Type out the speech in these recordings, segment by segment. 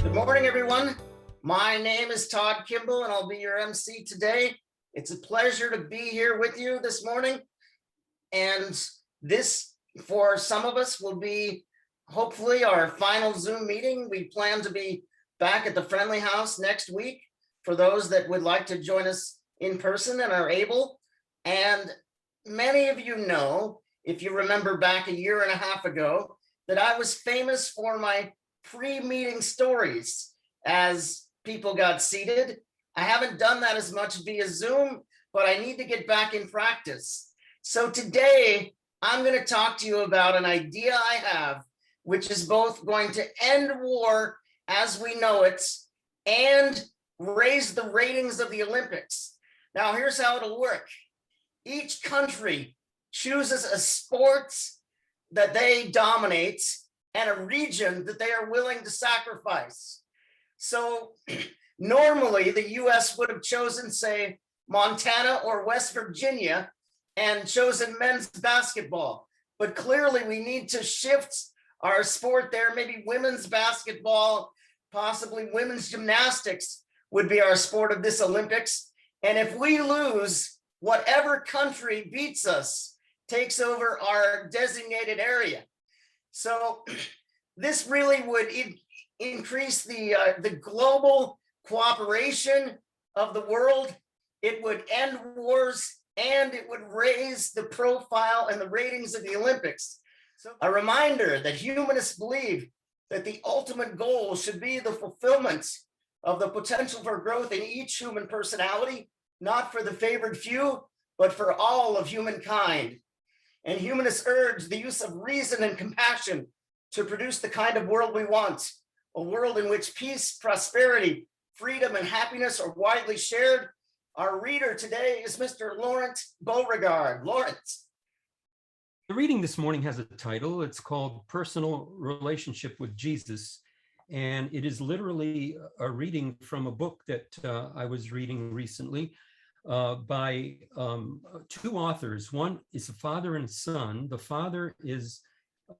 Good morning, everyone. My name is Todd Kimball, and I'll be your MC today. It's a pleasure to be here with you this morning. And this, for some of us, will be hopefully our final Zoom meeting. We plan to be back at the Friendly House next week for those that would like to join us in person and are able. And many of you know, if you remember back a year and a half ago, that I was famous for my pre-meeting stories as people got seated. I haven't done that as much via Zoom, but I need to get back in practice. So today, I'm going to talk to you about an idea I have, which is both going to end war as we know it and raise the ratings of the Olympics. Now, here's how it'll work. Each country chooses a sport that they dominate and a region that they are willing to sacrifice. So normally the US would have chosen, say, Montana or West Virginia and chosen men's basketball. But clearly we need to shift our sport there. Maybe women's basketball, possibly women's gymnastics would be our sport of this Olympics. And if we lose, whatever country beats us takes over our designated area. So this really would increase the global cooperation of the world. It would end wars and it would raise the profile and the ratings of the Olympics. So a reminder that humanists believe that the ultimate goal should be the fulfillment of the potential for growth in each human personality, not for the favored few, but for all of humankind. And humanists urge the use of reason and compassion to produce the kind of world we want, a world in which peace, prosperity, freedom, and happiness are widely shared. Our reader today is Mr. Lawrence Beauregard. Lawrence. The reading this morning has a title. It's called Personal Relationship with Jesus. And it is literally a reading from a book that I was reading recently by two authors. One is a father and son. The father is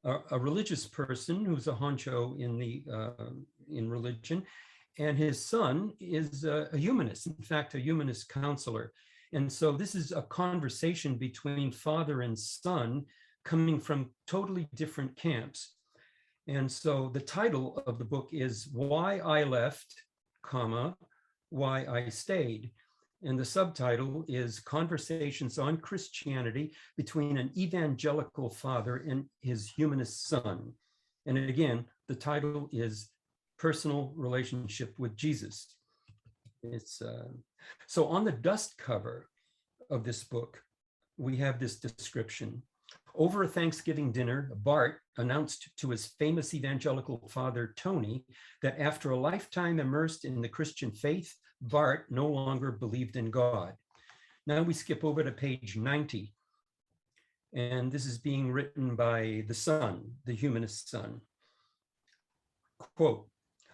a religious person who's a honcho in religion, and his son is a humanist, in fact, a humanist counselor. And so this is a conversation between father and son coming from totally different camps. And so the title of the book is Why I Left, Why I Stayed. And the subtitle is Conversations on Christianity Between an Evangelical Father and His Humanist Son. And again, the title is Personal Relationship with Jesus. It's so on the dust cover of this book, we have this description. Over a Thanksgiving dinner, Bart announced to his famous evangelical father, Tony, that after a lifetime immersed in the Christian faith, Bart no longer believed in God. Now we skip over to page 90, and this is being written by the son, the humanist son. Quote,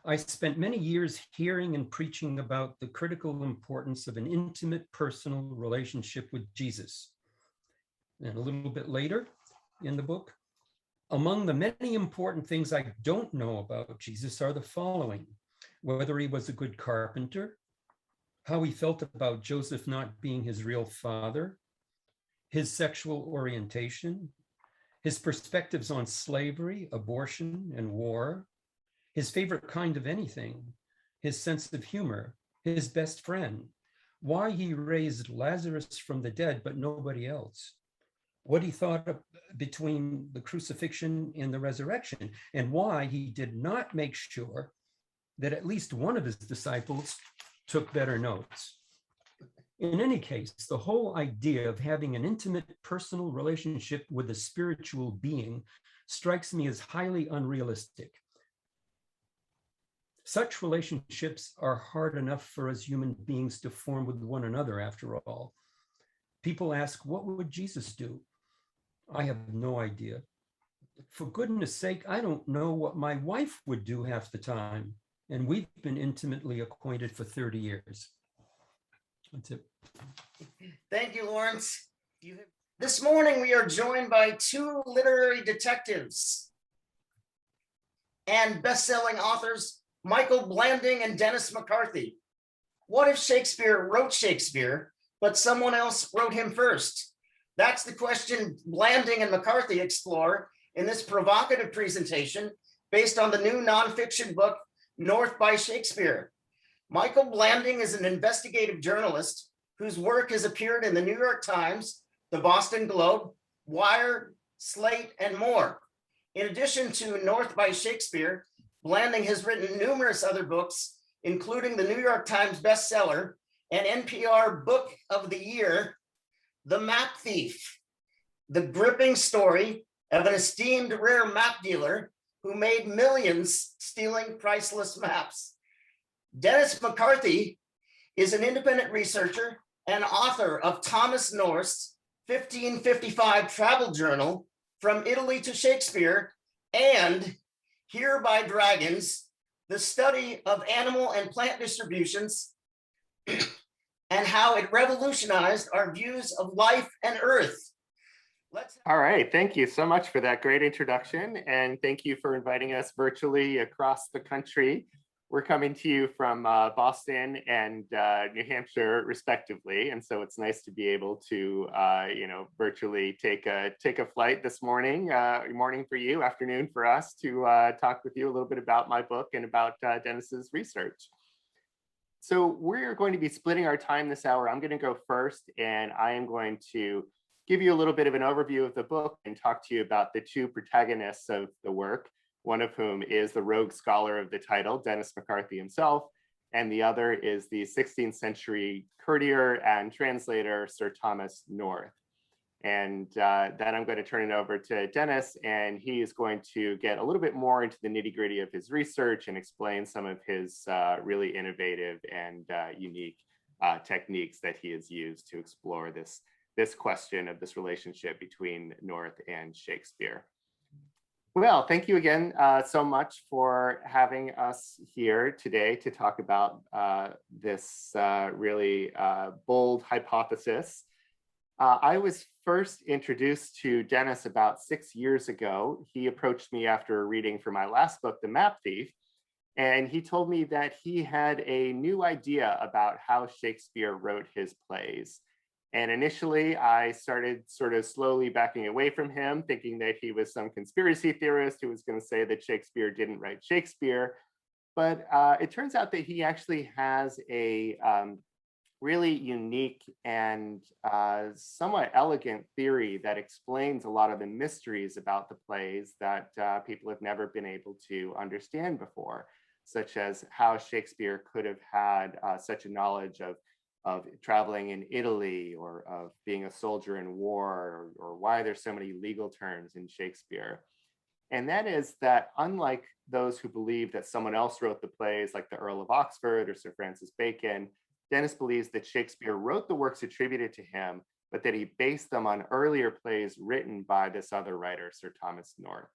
I spent many years hearing and preaching about the critical importance of an intimate personal relationship with Jesus. And a little bit later in the book, among the many important things I don't know about Jesus are the following: whether he was a good carpenter, how he felt about Joseph not being his real father, his sexual orientation, his perspectives on slavery, abortion, and war, his favorite kind of anything, his sense of humor, his best friend, why he raised Lazarus from the dead but nobody else, what he thought of between the crucifixion and the resurrection, and why he did not make sure that at least one of his disciples took better notes. In any case, the whole idea of having an intimate personal relationship with a spiritual being strikes me as highly unrealistic. Such relationships are hard enough for us human beings to form with one another, after all. People ask, what would Jesus do? I have no idea. For goodness sake, I don't know what my wife would do half the time. And we've been intimately acquainted for 30 years. That's it. Thank you, Lawrence. This morning, we are joined by two literary detectives and best-selling authors, Michael Blanding and Dennis McCarthy. What if Shakespeare wrote Shakespeare, but someone else wrote him first? That's the question Blanding and McCarthy explore in this provocative presentation based on the new nonfiction book, North by Shakespeare. Michael Blanding is an investigative journalist whose work has appeared in the New York Times, the Boston Globe, Wired, Slate, and more. In addition to North by Shakespeare, Blanding has written numerous other books, including the New York Times bestseller and NPR Book of the Year, The Map Thief, the gripping story of an esteemed rare map dealer who made millions stealing priceless maps. Dennis McCarthy is an independent researcher and author of Thomas North's 1555 travel journal, From Italy to Shakespeare, and Here by Dragons, the study of animal and plant distributions and how it revolutionized our views of life and earth. All right, thank you so much for that great introduction, and thank you for inviting us virtually across the country. We're coming to you from Boston and New Hampshire, respectively, and so it's nice to be able to, virtually take a flight this morning. Morning for you, afternoon for us, to talk with you a little bit about my book and about Dennis's research. So we're going to be splitting our time this hour. I'm going to go first, and I am going to give you a little bit of an overview of the book and talk to you about the two protagonists of the work, one of whom is the rogue scholar of the title, Dennis McCarthy himself, and the other is the 16th century courtier and translator, Sir Thomas North. And then I'm going to turn it over to Dennis, and he is going to get a little bit more into the nitty-gritty of his research and explain some of his really innovative and unique techniques that he has used to explore this question of this relationship between North and Shakespeare. Well, thank you again so much for having us here today to talk about this really bold hypothesis. I was first introduced to Dennis about 6 years ago. He approached me after reading for my last book, The Map Thief, and he told me that he had a new idea about how Shakespeare wrote his plays. And initially, I started sort of slowly backing away from him, thinking that he was some conspiracy theorist who was going to say that Shakespeare didn't write Shakespeare. But it turns out that he actually has a really unique and somewhat elegant theory that explains a lot of the mysteries about the plays that people have never been able to understand before, such as how Shakespeare could have had such a knowledge of traveling in Italy, or of being a soldier in war, or why there's so many legal terms in Shakespeare. And that is that, unlike those who believe that someone else wrote the plays, like the Earl of Oxford or Sir Francis Bacon, Dennis believes that Shakespeare wrote the works attributed to him, but that he based them on earlier plays written by this other writer, Sir Thomas North.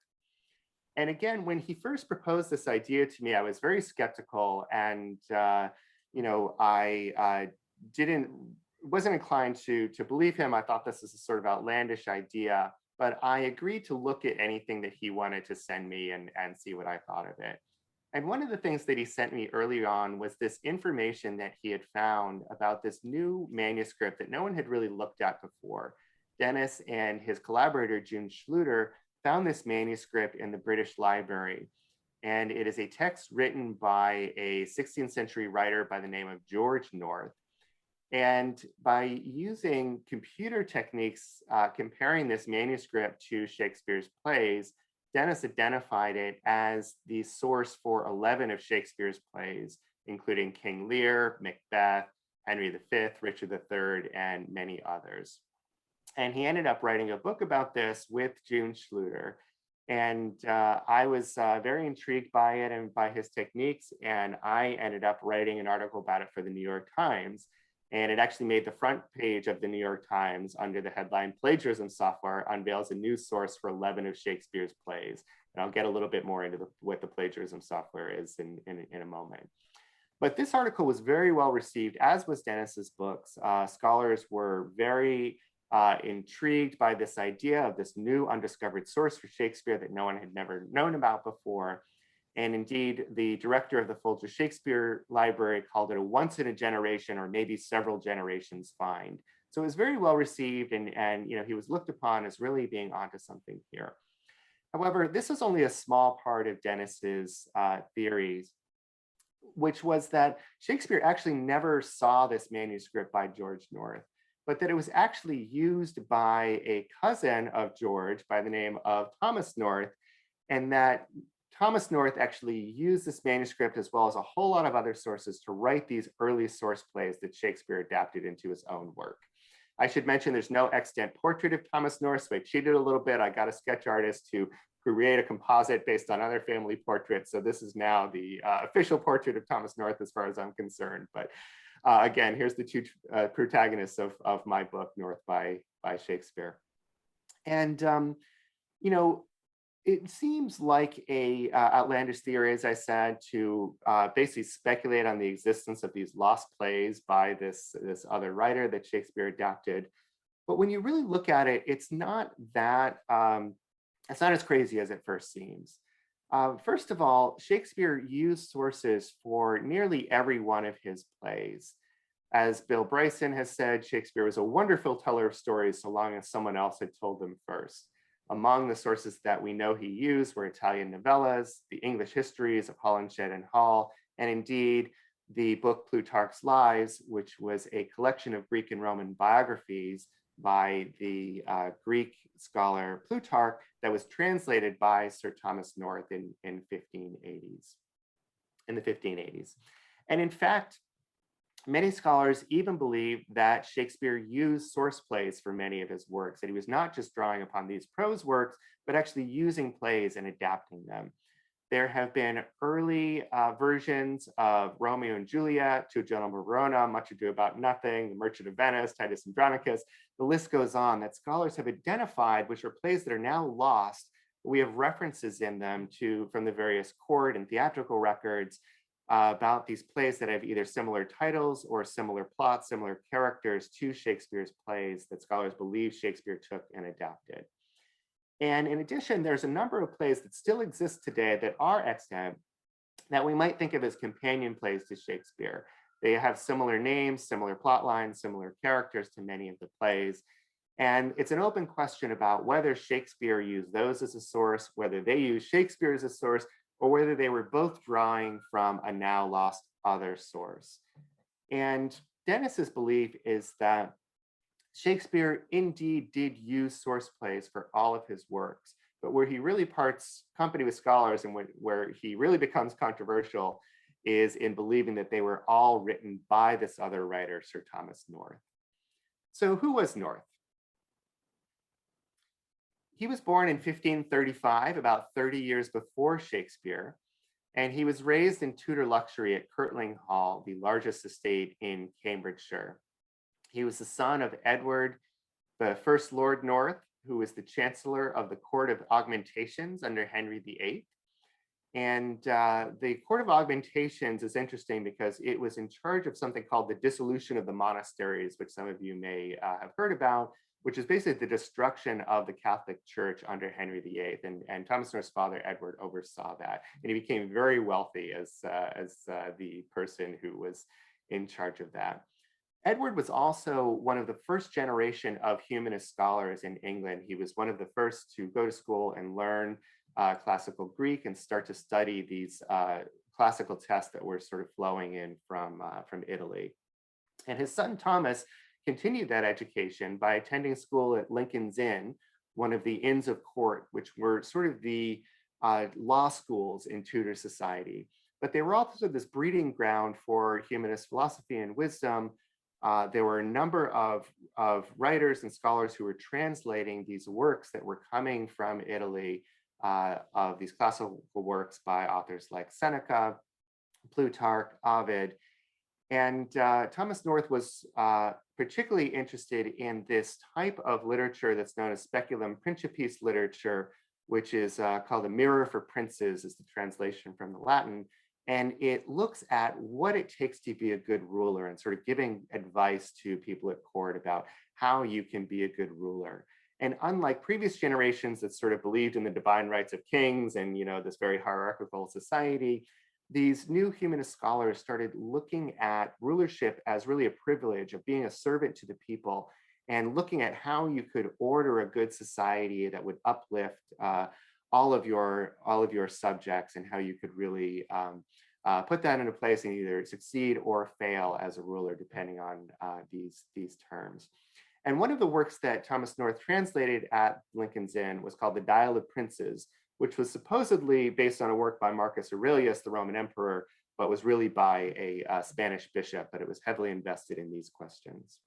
And again, when he first proposed this idea to me, I was very skeptical, and I wasn't inclined to believe him. I thought this is a sort of outlandish idea, but I agreed to look at anything that he wanted to send me and see what I thought of it. And one of the things that he sent me early on was this information that he had found about this new manuscript that no one had really looked at before. Dennis and his collaborator, June Schluter, found this manuscript in the British Library. And it is a text written by a 16th century writer by the name of George North. And by using computer techniques, comparing this manuscript to Shakespeare's plays, Dennis identified it as the source for 11 of Shakespeare's plays, including King Lear, Macbeth, Henry V, Richard III, and many others. And he ended up writing a book about this with June Schluter. And I was very intrigued by it and by his techniques. And I ended up writing an article about it for the New York Times. And it actually made the front page of the New York Times under the headline, "Plagiarism Software Unveils a New Source for 11 of Shakespeare's Plays." And I'll get a little bit more into what the plagiarism software is in a moment. But this article was very well received, as was Dennis's books. Scholars were very intrigued by this idea of this new undiscovered source for Shakespeare that no one had never known about before. And indeed, the director of the Folger Shakespeare Library called it a once in a generation or maybe several generations find. So it was very well received, and he was looked upon as really being onto something here. However, this was only a small part of Dennis's theories, which was that Shakespeare actually never saw this manuscript by George North, but that it was actually used by a cousin of George by the name of Thomas North, and that Thomas North actually used this manuscript as well as a whole lot of other sources to write these early source plays that Shakespeare adapted into his own work. I should mention there's no extant portrait of Thomas North, so I cheated a little bit. I got a sketch artist to create a composite based on other family portraits. So this is now the official portrait of Thomas North as far as I'm concerned. But again, here's the two protagonists of my book, North by Shakespeare. And, it seems like a outlandish theory, as I said, to basically speculate on the existence of these lost plays by this other writer that Shakespeare adapted. But when you really look at it, it's not that, it's not as crazy as it first seems. First of all, Shakespeare used sources for nearly every one of his plays. As Bill Bryson has said, Shakespeare was a wonderful teller of stories so long as someone else had told them first. Among the sources that we know he used were Italian novellas, the English histories of Holinshed and Hall, and indeed the book Plutarch's Lives, which was a collection of Greek and Roman biographies by the Greek scholar Plutarch that was translated by Sir Thomas North in the 1580s. And in fact, many scholars even believe that Shakespeare used source plays for many of his works, that he was not just drawing upon these prose works, but actually using plays and adapting them. There have been early versions of Romeo and Juliet, Two Gentlemen Verona, Much Ado About Nothing, The Merchant of Venice, Titus Andronicus. The list goes on that scholars have identified, which are plays that are now lost. We have references in them from the various court and theatrical records about these plays that have either similar titles or similar plots, similar characters to Shakespeare's plays that scholars believe Shakespeare took and adapted. And in addition, there's a number of plays that still exist today that are extant that we might think of as companion plays to Shakespeare. They have similar names, similar plot lines, similar characters to many of the plays. And it's an open question about whether Shakespeare used those as a source, whether they use Shakespeare as a source, or whether they were both drawing from a now lost other source. And Dennis's belief is that Shakespeare indeed did use source plays for all of his works, but where he really parts company with scholars and where he really becomes controversial is in believing that they were all written by this other writer, Sir Thomas North. So who was North? He was born in 1535, about 30 years before Shakespeare, and he was raised in Tudor luxury at Kirtling Hall, the largest estate in Cambridgeshire. He was the son of Edward, the first Lord North, who was the Chancellor of the Court of Augmentations under Henry VIII. And the Court of Augmentations is interesting because it was in charge of something called the dissolution of the monasteries, which some of you may have heard about, which is basically the destruction of the Catholic Church under Henry VIII. And Thomas North's father, Edward, oversaw that. And he became very wealthy as the person who was in charge of that. Edward was also one of the first generation of humanist scholars in England. He was one of the first to go to school and learn classical Greek and start to study these classical texts that were sort of flowing in from Italy. And his son Thomas continued that education by attending school at Lincoln's Inn, one of the inns of court, which were sort of the law schools in Tudor society. But they were also this breeding ground for humanist philosophy and wisdom. There were a number of writers and scholars who were translating these works that were coming from Italy, of these classical works by authors like Seneca, Plutarch, Ovid. And Thomas North was particularly interested in this type of literature that's known as speculum principis literature, which is called a mirror for princes, is the translation from the Latin. And it looks at what it takes to be a good ruler and sort of giving advice to people at court about how you can be a good ruler. And unlike previous generations that sort of believed in the divine rights of kings and, this very hierarchical society, these new humanist scholars started looking at rulership as really a privilege of being a servant to the people, and looking at how you could order a good society that would uplift all of your subjects, and how you could really put that into place and either succeed or fail as a ruler, depending on these terms. And one of the works that Thomas North translated at Lincoln's Inn was called The Dial of Princes, which was supposedly based on a work by Marcus Aurelius, the Roman emperor, but was really by a Spanish bishop, but it was heavily invested in these questions.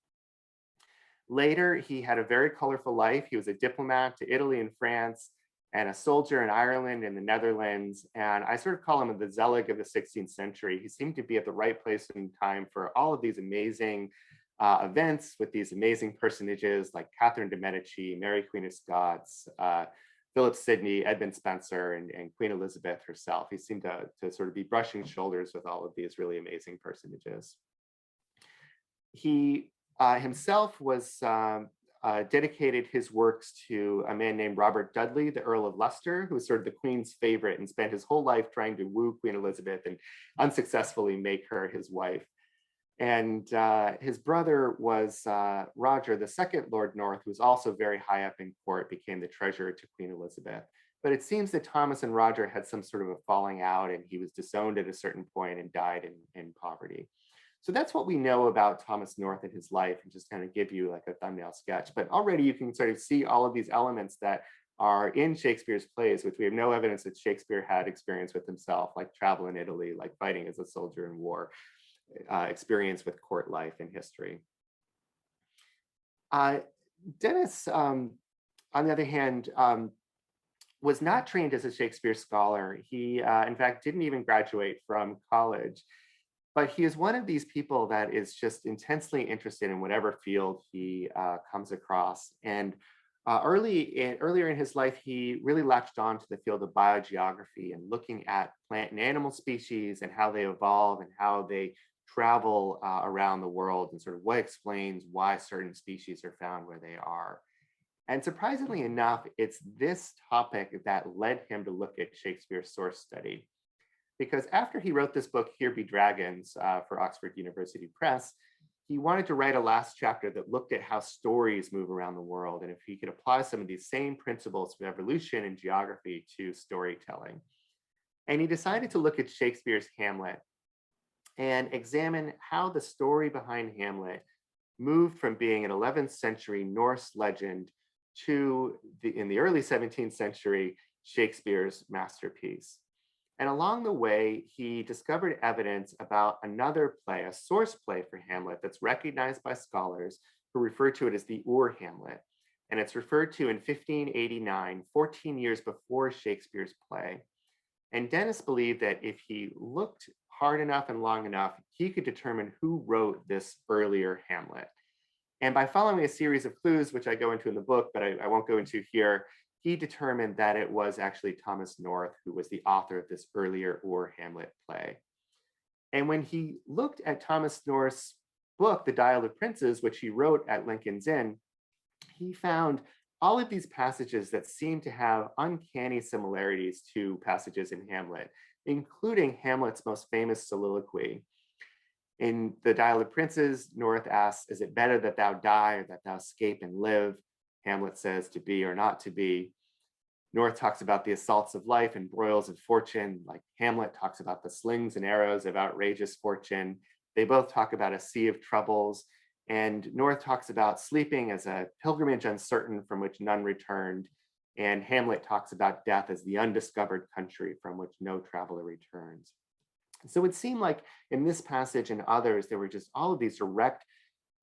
Later, he had a very colorful life. He was a diplomat to Italy and France, and a soldier in Ireland and the Netherlands. And I sort of call him the Zelig of the 16th century. He seemed to be at the right place and time for all of these amazing events with these amazing personages like Catherine de' Medici, Mary Queen of Scots, Philip Sidney, Edmund Spencer, and Queen Elizabeth herself. He seemed to sort of be brushing shoulders with all of these really amazing personages. He himself was dedicated his works to a man named Robert Dudley, the Earl of Leicester, who was sort of the Queen's favorite and spent his whole life trying to woo Queen Elizabeth and unsuccessfully make her his wife. And his brother was Roger, the second Lord North, who was also very high up in court, became the treasurer to Queen Elizabeth. But it seems that Thomas and Roger had some sort of a falling out, and he was disowned at a certain point and died in poverty. So that's what we know about Thomas North and his life, and just kind of give you like a thumbnail sketch. But already you can sort of see all of these elements that are in Shakespeare's plays, which we have no evidence that Shakespeare had experience with himself, like travel in Italy, like fighting as a soldier in war, experience with court life and history. Dennis, on the other hand, was not trained as a Shakespeare scholar. He, in fact, didn't even graduate from college. But he is one of these people that is just intensely interested in whatever field he comes across. And earlier in his life, he really latched on to the field of biogeography and looking at plant and animal species and how they evolve and how they travel around the world, and sort of what explains why certain species are found where they are. And surprisingly enough, it's this topic that led him to look at Shakespeare's source study. Because after he wrote this book, Here Be Dragons, for Oxford University Press, he wanted to write a last chapter that looked at how stories move around the world, and if he could apply some of these same principles of evolution and geography to storytelling. And he decided to look at Shakespeare's Hamlet and examine how the story behind Hamlet moved from being an 11th century Norse legend to, in the early 17th century, Shakespeare's masterpiece. And along the way, he discovered evidence about another play, a source play for Hamlet that's recognized by scholars who refer to it as the Ur-Hamlet. And it's referred to in 1589, 14 years before Shakespeare's play. And Dennis believed that if he looked hard enough and long enough, he could determine who wrote this earlier Hamlet. And by following a series of clues, which I go into in the book, but I won't go into here, he determined that it was actually Thomas North who was the author of this earlier Ur-Hamlet play. And when he looked at Thomas North's book, The Dial of Princes, which he wrote at Lincoln's Inn, he found all of these passages that seemed to have uncanny similarities to passages in Hamlet, including Hamlet's most famous soliloquy. In The Dial of Princes, North asks, "Is it better that thou die or that thou escape and live?" Hamlet says, "To be or not to be." North talks about the assaults of life and broils of fortune, like Hamlet talks about the slings and arrows of outrageous fortune. They both talk about a sea of troubles. And North talks about sleeping as a pilgrimage uncertain from which none returned. And Hamlet talks about death as the undiscovered country from which no traveler returns. So it seemed like in this passage and others, there were just all of these direct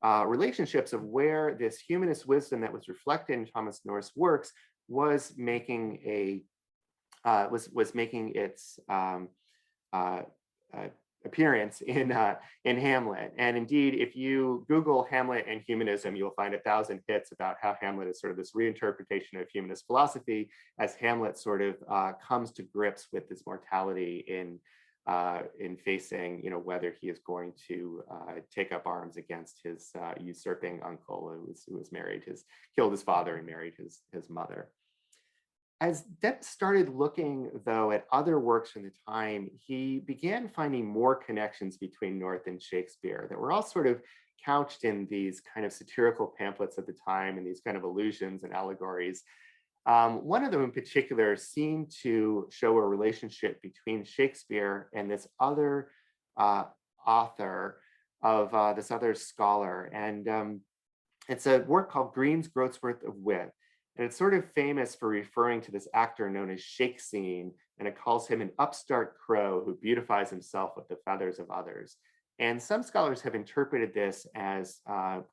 relationships of where this humanist wisdom that was reflected in Thomas North's works was making its appearance in Hamlet. And indeed, if you Google Hamlet and humanism, you'll find 1,000 hits about how Hamlet is sort of this reinterpretation of humanist philosophy as Hamlet sort of comes to grips with his mortality in in facing, whether he is going to take up arms against his usurping uncle who was married, killed his father and married his mother. As Depp started looking, though, at other works from the time, he began finding more connections between North and Shakespeare that were all sort of couched in these kind of satirical pamphlets of the time and these kind of allusions and allegories. One of them in particular seemed to show a relationship between Shakespeare and this other author of this other scholar. And it's a work called Green's Groatsworth of Wit. And it's sort of famous for referring to this actor known as Shakespeare, and it calls him an upstart crow who beautifies himself with the feathers of others. And some scholars have interpreted this as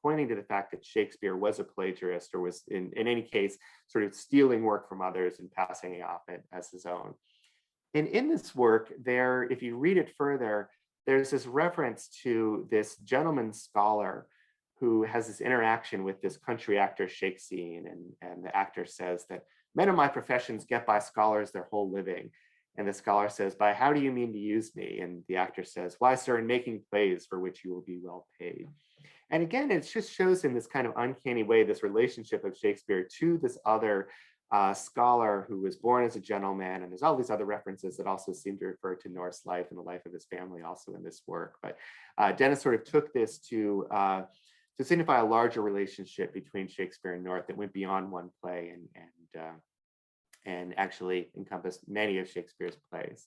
pointing to the fact that Shakespeare was a plagiarist, or was in any case sort of stealing work from others and passing it off as his own. And in this work, if you read it further, there's this reference to this gentleman scholar who has this interaction with this country actor Shakespeare, and the actor says that men of my professions get by scholars their whole living. And the scholar says, by how do you mean to use me? And the actor says, why, sir, in making plays for which you will be well paid. And again, it just shows in this kind of uncanny way, this relationship of Shakespeare to this other scholar who was born as a gentleman. And there's all these other references that also seem to refer to North's life and the life of his family also in this work. But Dennis sort of took this to signify a larger relationship between Shakespeare and North that went beyond one play and actually encompassed many of Shakespeare's plays.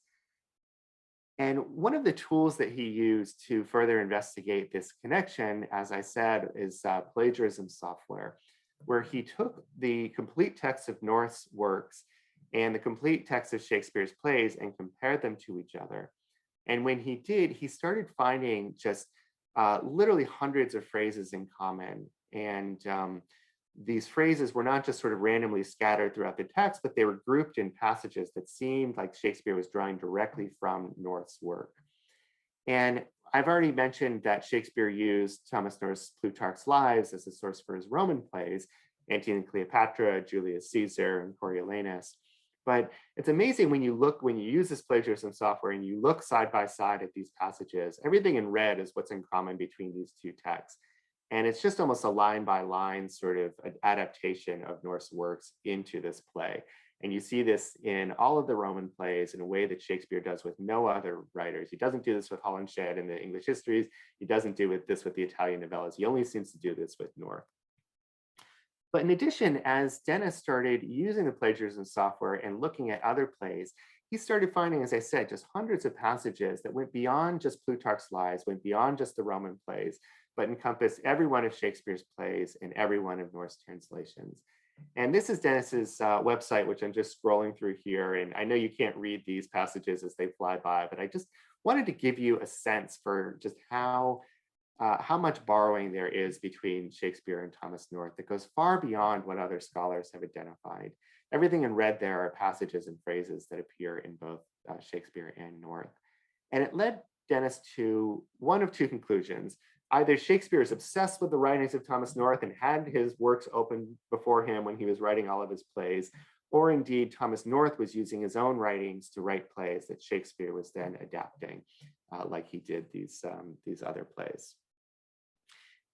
And one of the tools that he used to further investigate this connection, as I said, is plagiarism software, where he took the complete text of North's works and the complete text of Shakespeare's plays and compared them to each other. And when he did, he started finding just literally hundreds of phrases in common. And these phrases were not just sort of randomly scattered throughout the text, but they were grouped in passages that seemed like Shakespeare was drawing directly from North's work. And I've already mentioned that Shakespeare used Thomas North's Plutarch's Lives as a source for his Roman plays, Antony and Cleopatra, Julius Caesar, and Coriolanus. But it's amazing when you use this plagiarism software and you look side by side at these passages, everything in red is what's in common between these two texts. And it's just almost a line by line sort of an adaptation of North's works into this play. And you see this in all of the Roman plays in a way that Shakespeare does with no other writers. He doesn't do this with Holinshed in the English histories. He doesn't do this with the Italian novellas. He only seems to do this with North. But in addition, as Dennis started using the plagiarism software and looking at other plays, he started finding, as I said, just hundreds of passages that went beyond just Plutarch's Lives, went beyond just the Roman plays, but encompassed every one of Shakespeare's plays and every one of North's translations. And this is Dennis's website, which I'm just scrolling through here. And I know you can't read these passages as they fly by, but I just wanted to give you a sense for just how much borrowing there is between Shakespeare and Thomas North that goes far beyond what other scholars have identified. Everything in red there are passages and phrases that appear in both Shakespeare and North. And it led Dennis to one of two conclusions. Either Shakespeare is obsessed with the writings of Thomas North and had his works open before him when he was writing all of his plays, or indeed Thomas North was using his own writings to write plays that Shakespeare was then adapting, like he did these other plays.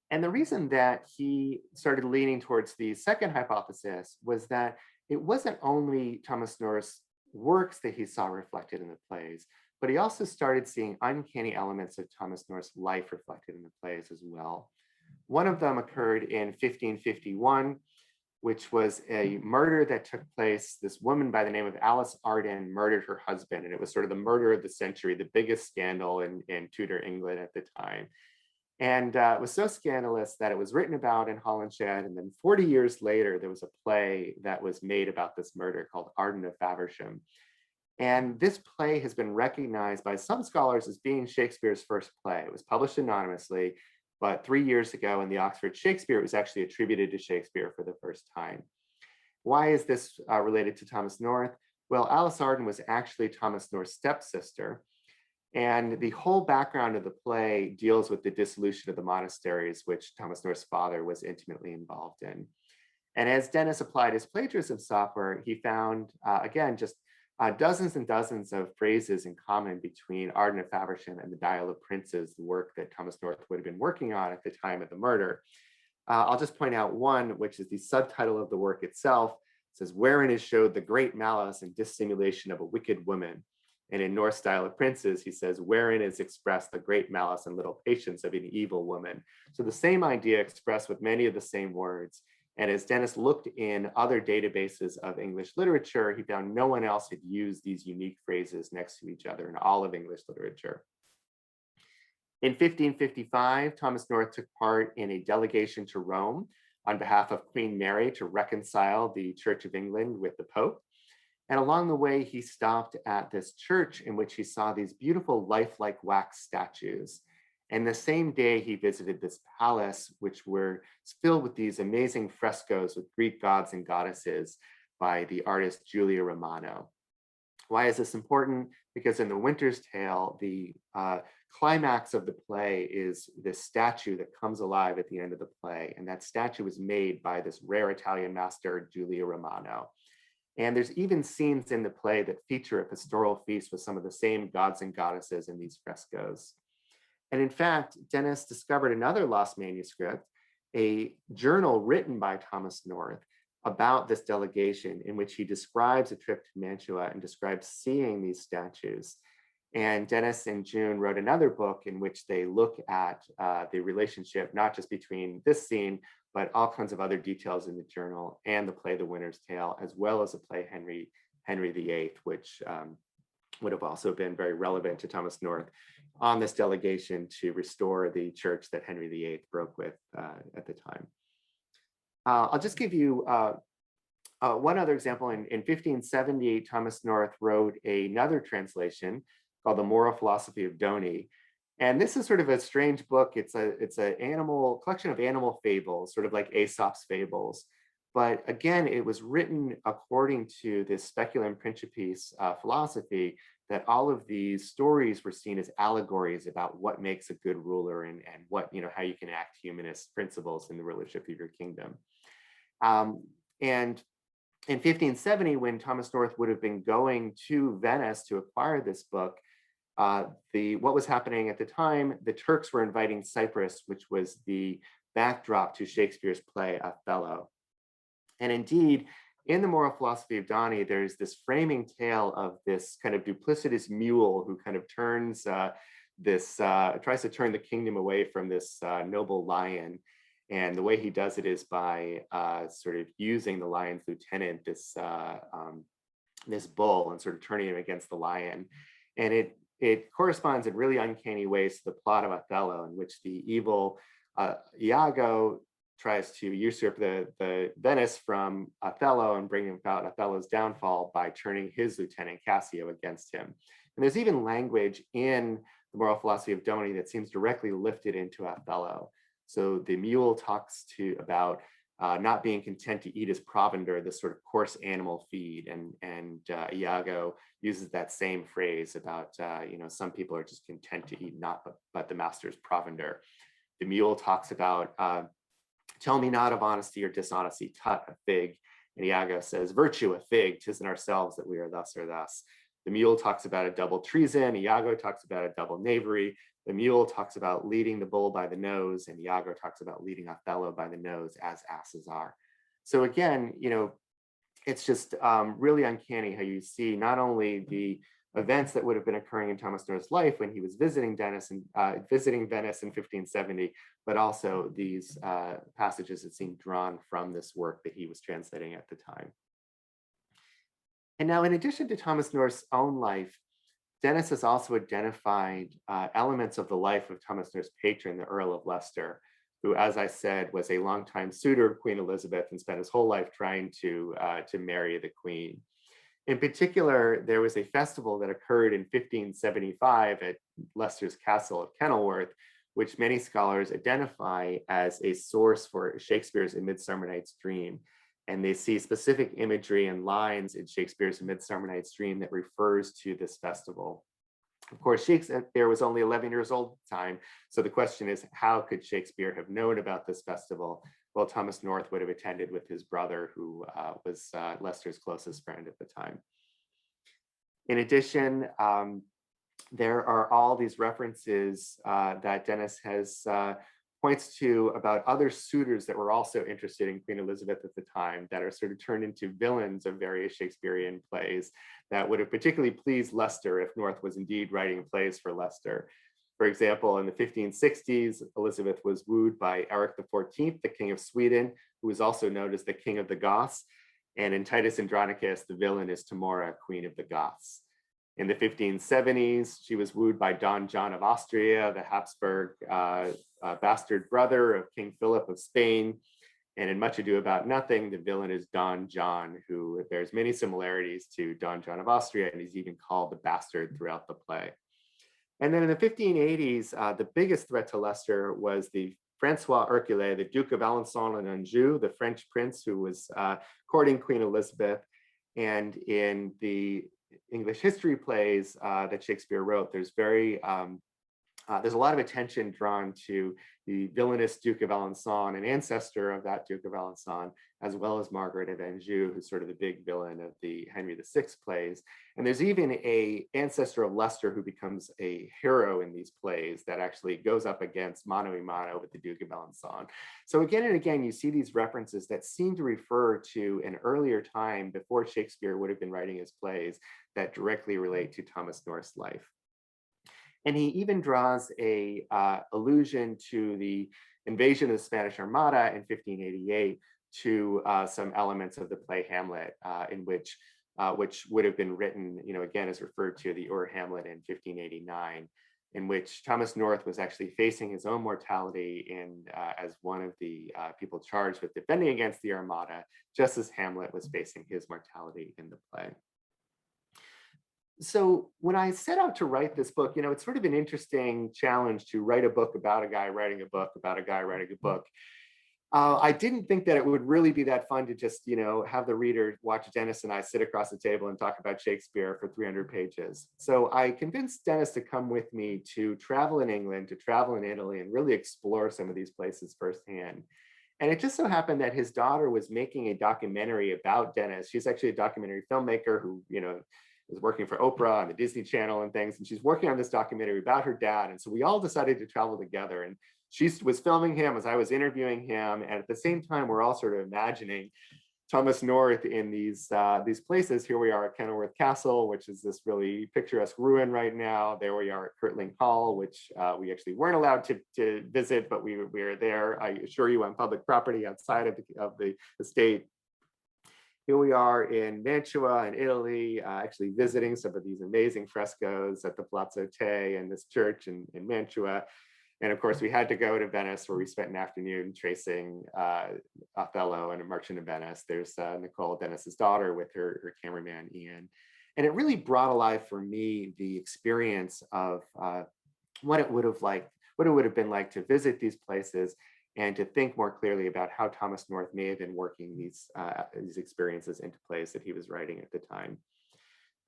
And the reason that he started leaning towards the second hypothesis was that it wasn't only Thomas North's works that he saw reflected in the plays, but he also started seeing uncanny elements of Thomas North's life reflected in the plays as well. One of them occurred in 1551, which was a murder that took place. This woman by the name of Alice Arden murdered her husband, and it was sort of the murder of the century, the biggest scandal in Tudor England at the time. And it was so scandalous that it was written about in Holinshed, and then 40 years later, there was a play that was made about this murder called Arden of Faversham. And this play has been recognized by some scholars as being Shakespeare's first play. It was published anonymously, but 3 years ago in the Oxford Shakespeare, it was actually attributed to Shakespeare for the first time. Why is this related to Thomas North? Well, Alice Arden was actually Thomas North's stepsister. And the whole background of the play deals with the dissolution of the monasteries, which Thomas North's father was intimately involved in. And as Dennis applied his plagiarism software, he found, again, just dozens and dozens of phrases in common between Arden of Faversham and the Dial of Princes, the work that Thomas North would have been working on at the time of the murder. I'll just point out one, which is the subtitle of the work itself. It says, "Wherein is showed the great malice and dissimulation of a wicked woman." And in North's Dial of Princes, he says, "Wherein is expressed the great malice and little patience of an evil woman." So the same idea expressed with many of the same words. And as Dennis looked in other databases of English literature, he found no one else had used these unique phrases next to each other in all of English literature. In 1555, Thomas North took part in a delegation to Rome on behalf of Queen Mary to reconcile the Church of England with the Pope. And along the way, he stopped at this church in which he saw these beautiful lifelike wax statues. And the same day he visited this palace, which were filled with these amazing frescoes with Greek gods and goddesses by the artist Julia Romano. Why is this important? Because in The Winter's Tale, the climax of the play is this statue that comes alive at the end of the play. And that statue was made by this rare Italian master, Julia Romano. And there's even scenes in the play that feature a pastoral feast with some of the same gods and goddesses in these frescoes. And in fact, Dennis discovered another lost manuscript, a journal written by Thomas North about this delegation, in which he describes a trip to Mantua and describes seeing these statues. And Dennis and June wrote another book in which they look at the relationship, not just between this scene, but all kinds of other details in the journal and the play The Winter's Tale, as well as the play Henry VIII, which would have also been very relevant to Thomas North on this delegation to restore the church that Henry VIII broke with at the time. I'll just give you one other example. In 1570, Thomas North wrote another translation called The Moral Philosophy of Donne. And this is sort of a strange book. It's an animal collection of animal fables, sort of like Aesop's fables. But again, it was written according to this speculum principis philosophy, that all of these stories were seen as allegories about what makes a good ruler and what, how you can act humanist principles in the rulership of your kingdom. And in 1570, when Thomas North would have been going to Venice to acquire this book, what was happening at the time, the Turks were invading Cyprus, which was the backdrop to Shakespeare's play Othello. And indeed, in The Moral Philosophy of Donne, there's this framing tale of this kind of duplicitous mule who kind of turns tries to turn the kingdom away from this noble lion. And the way he does it is by sort of using the lion's lieutenant, this bull, and sort of turning him against the lion. And it corresponds in really uncanny ways to the plot of Othello, in which the evil Iago tries to usurp the Venice from Othello and bring about Othello's downfall by turning his lieutenant Cassio against him. And there's even language in The Moral Philosophy of Donne that seems directly lifted into Othello. So the mule talks about not being content to eat his provender, this sort of coarse animal feed, and Iago uses that same phrase about some people are just content to eat not but the master's provender. The mule talks about tell me not of honesty or dishonesty, tut, a fig. And Iago says, virtue, a fig, 'tis in ourselves that we are thus or thus. The mule talks about a double treason. Iago talks about a double knavery. The mule talks about leading the bull by the nose, and Iago talks about leading Othello by the nose, as asses are. So again, it's just really uncanny how you see not only the events that would have been occurring in Thomas North's life when he was visiting Venice in 1570, but also these passages that seem drawn from this work that he was translating at the time. And now, in addition to Thomas North's own life, Dennis has also identified elements of the life of Thomas North's patron, the Earl of Leicester, who, as I said, was a longtime suitor of Queen Elizabeth and spent his whole life trying to marry the Queen. In particular, there was a festival that occurred in 1575 at Leicester's castle of Kenilworth, which many scholars identify as a source for Shakespeare's A Midsummer Night's Dream. And they see specific imagery and lines in Shakespeare's A Midsummer Night's Dream that refers to this festival. Of course, Shakespeare was only 11 years old at the time. So the question is, how could Shakespeare have known about this festival? Well, Thomas North would have attended with his brother, who was Leicester's closest friend at the time. In addition, there are all these references that Dennis has points to about other suitors that were also interested in Queen Elizabeth at the time that are sort of turned into villains of various Shakespearean plays that would have particularly pleased Leicester if North was indeed writing plays for Leicester. For example, in the 1560s, Elizabeth was wooed by Eric XIV, the King of Sweden, who was also known as the King of the Goths. And in Titus Andronicus, the villain is Tamora, Queen of the Goths. In the 1570s, she was wooed by Don John of Austria, the Habsburg bastard brother of King Philip of Spain. And in Much Ado About Nothing, the villain is Don John, who bears many similarities to Don John of Austria, and he's even called the bastard throughout the play. And then in the 1580s, the biggest threat to Leicester was the Francois Hercule, the Duke of Alençon and Anjou, the French prince who was courting Queen Elizabeth. And in the English history plays that Shakespeare wrote, there's a lot of attention drawn to the villainous Duke of Alençon, an ancestor of that Duke of Alençon, as well as Margaret of Anjou, who's sort of the big villain of the Henry VI plays. And there's even an ancestor of Leicester who becomes a hero in these plays that actually goes up against mano a mano with the Duke of Alençon. So again and again, you see these references that seem to refer to an earlier time before Shakespeare would have been writing his plays that directly relate to Thomas North's life. And he even draws a allusion to the invasion of the Spanish Armada in 1588 to some elements of the play Hamlet, in which would have been written, again, as referred to the Hamlet in 1589, in which Thomas North was actually facing his own mortality as one of the people charged with defending against the Armada, just as Hamlet was facing his mortality in the play. So when I set out to write this book, it's sort of an interesting challenge to write a book about a guy writing a book about a guy writing a book. I didn't think that it would really be that fun to just, have the reader watch Dennis and I sit across the table and talk about Shakespeare for 300 pages. So I convinced Dennis to come with me to travel in England, to travel in Italy, and really explore some of these places firsthand. And it just so happened that his daughter was making a documentary about Dennis. She's actually a documentary filmmaker who, was working for Oprah and the Disney Channel and things. And she's working on this documentary about her dad. And so we all decided to travel together. And she was filming him as I was interviewing him. And at the same time, we're all sort of imagining Thomas North in these places. Here we are at Kenilworth Castle, which is this really picturesque ruin right now. There we are at Kirtling Hall, which we actually weren't allowed to visit, but we are there, I assure you, on public property outside of the estate. Here we are in Mantua in Italy, actually visiting some of these amazing frescoes at the Palazzo Te and this church in Mantua. And of course, we had to go to Venice, where we spent an afternoon tracing Othello and A Merchant of Venice. There's Nicole, Dennis's daughter, with her cameraman, Ian. And it really brought alive for me the experience of what it would have been like to visit these places and to think more clearly about how Thomas North may have been working these experiences into plays that he was writing at the time.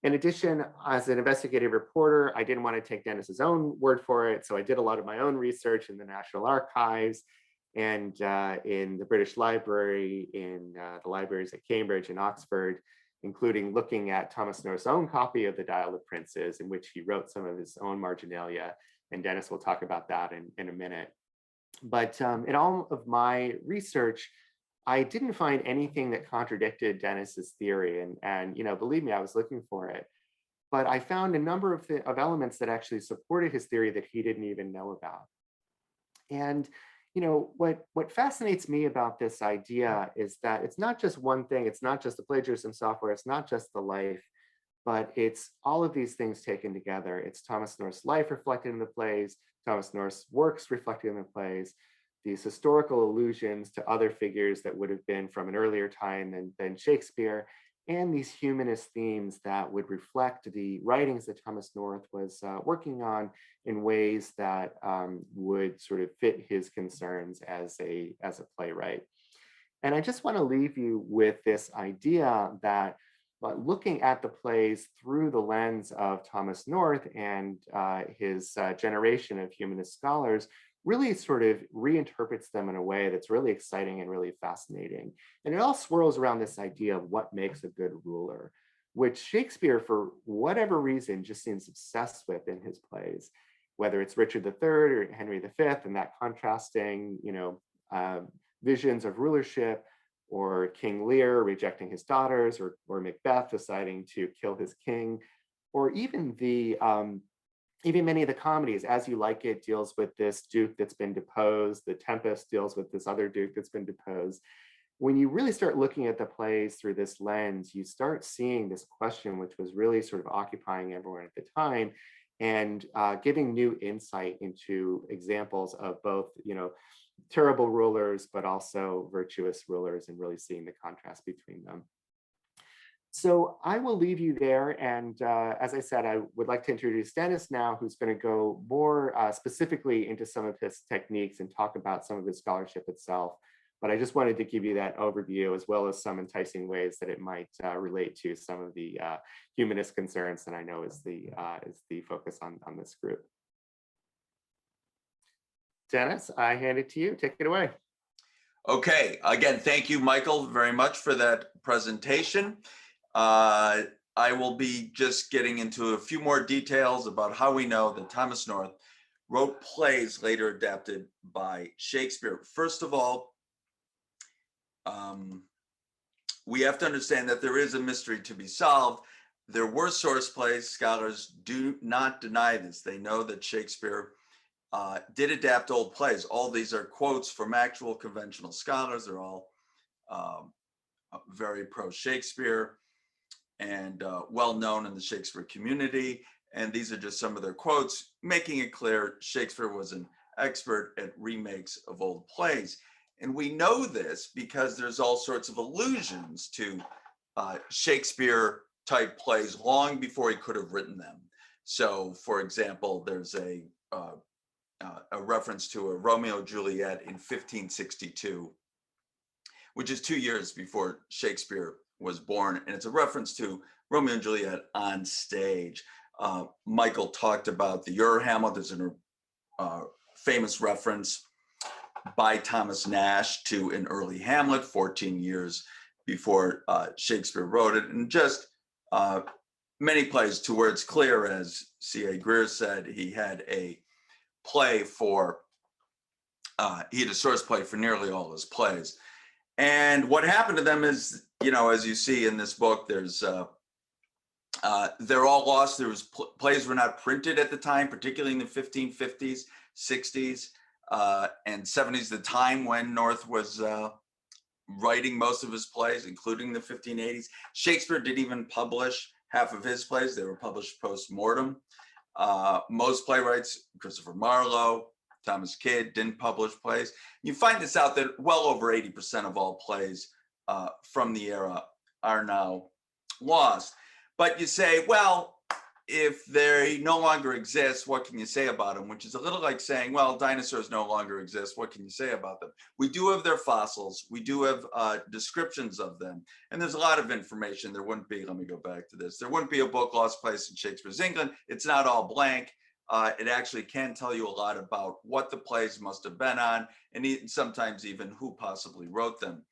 In addition, as an investigative reporter, I didn't want to take Dennis's own word for it, so I did a lot of my own research in the National Archives and in the British Library, in the libraries at Cambridge and Oxford, including looking at Thomas North's own copy of the Dial of Princes, in which he wrote some of his own marginalia, and Dennis will talk about that in a minute. But in all of my research, I didn't find anything that contradicted Dennis's theory. And believe me, I was looking for it. But I found a number of elements that actually supported his theory that he didn't even know about. And what fascinates me about this idea is that it's not just one thing. It's not just the plagiarism software. It's not just the life, but it's all of these things taken together. It's Thomas North's life reflected in the plays, Thomas North's works reflected in the plays, these historical allusions to other figures that would have been from an earlier time than Shakespeare, and these humanist themes that would reflect the writings that Thomas North was working on in ways that would sort of fit his concerns as a playwright. And I just want to leave you with this idea that looking at the plays through the lens of Thomas North and his generation of humanist scholars really sort of reinterprets them in a way that's really exciting and really fascinating. And it all swirls around this idea of what makes a good ruler. which Shakespeare, for whatever reason, just seems obsessed with in his plays, whether it's Richard III or Henry V, and that contrasting, visions of rulership, or King Lear rejecting his daughters, or Macbeth deciding to kill his king, or even even many of the comedies. As You Like It deals with this duke that's been deposed. The Tempest deals with this other duke that's been deposed. When you really start looking at the plays through this lens, you start seeing this question, which was really sort of occupying everyone at the time, and giving new insight into examples of both, terrible rulers, but also virtuous rulers, and really seeing the contrast between them. So I will leave you there. And as I said, I would like to introduce Dennis now, who's going to go more specifically into some of his techniques and talk about some of his scholarship itself. But I just wanted to give you that overview, as well as some enticing ways that it might relate to some of the humanist concerns that I know is the focus on this group. Dennis, I hand it to you. Take it away. Okay, again, thank you, Michael, very much for that presentation. I will be just getting into a few more details about how we know that Thomas North wrote plays later adapted by Shakespeare. First of all, we have to understand that there is a mystery to be solved. There were source plays. Scholars do not deny this. They know that Shakespeare did adapt old plays. All these are quotes from actual conventional scholars. They're all very pro-Shakespeare and well known in the Shakespeare community. And these are just some of their quotes, making it clear Shakespeare was an expert at remakes of old plays. And we know this because there's all sorts of allusions to Shakespeare type plays long before he could have written them. So, for example, there's a reference to a Romeo and Juliet in 1562, which is 2 years before Shakespeare was born. And it's a reference to Romeo and Juliet on stage. Michael talked about the Hamlet. There's a famous reference by Thomas Nash to an early Hamlet 14 years before Shakespeare wrote it. And just many plays to where it's clear, as C.A. Greer said, he had a play for, he had a source play for nearly all his plays. And what happened to them is, as you see in this book, there's, they're all lost. There was plays were not printed at the time, particularly in the 1550s, 60s, and 70s, the time when North was writing most of his plays, including the 1580s. Shakespeare didn't even publish half of his plays. They were published post-mortem. Most playwrights, Christopher Marlowe, Thomas Kidd, didn't publish plays. You find this out that well over 80% of all plays from the era are now lost. But you say, well, if they no longer exist, what can you say about them? Which is a little like saying, well, dinosaurs no longer exist. What can you say about them? We do have their fossils. We do have descriptions of them. And there's a lot of information. There wouldn't be, let me go back to this. There wouldn't be a book, Lost Place in Shakespeare's England. It's not all blank. It actually can tell you a lot about what the plays must have been on, and sometimes even who possibly wrote them.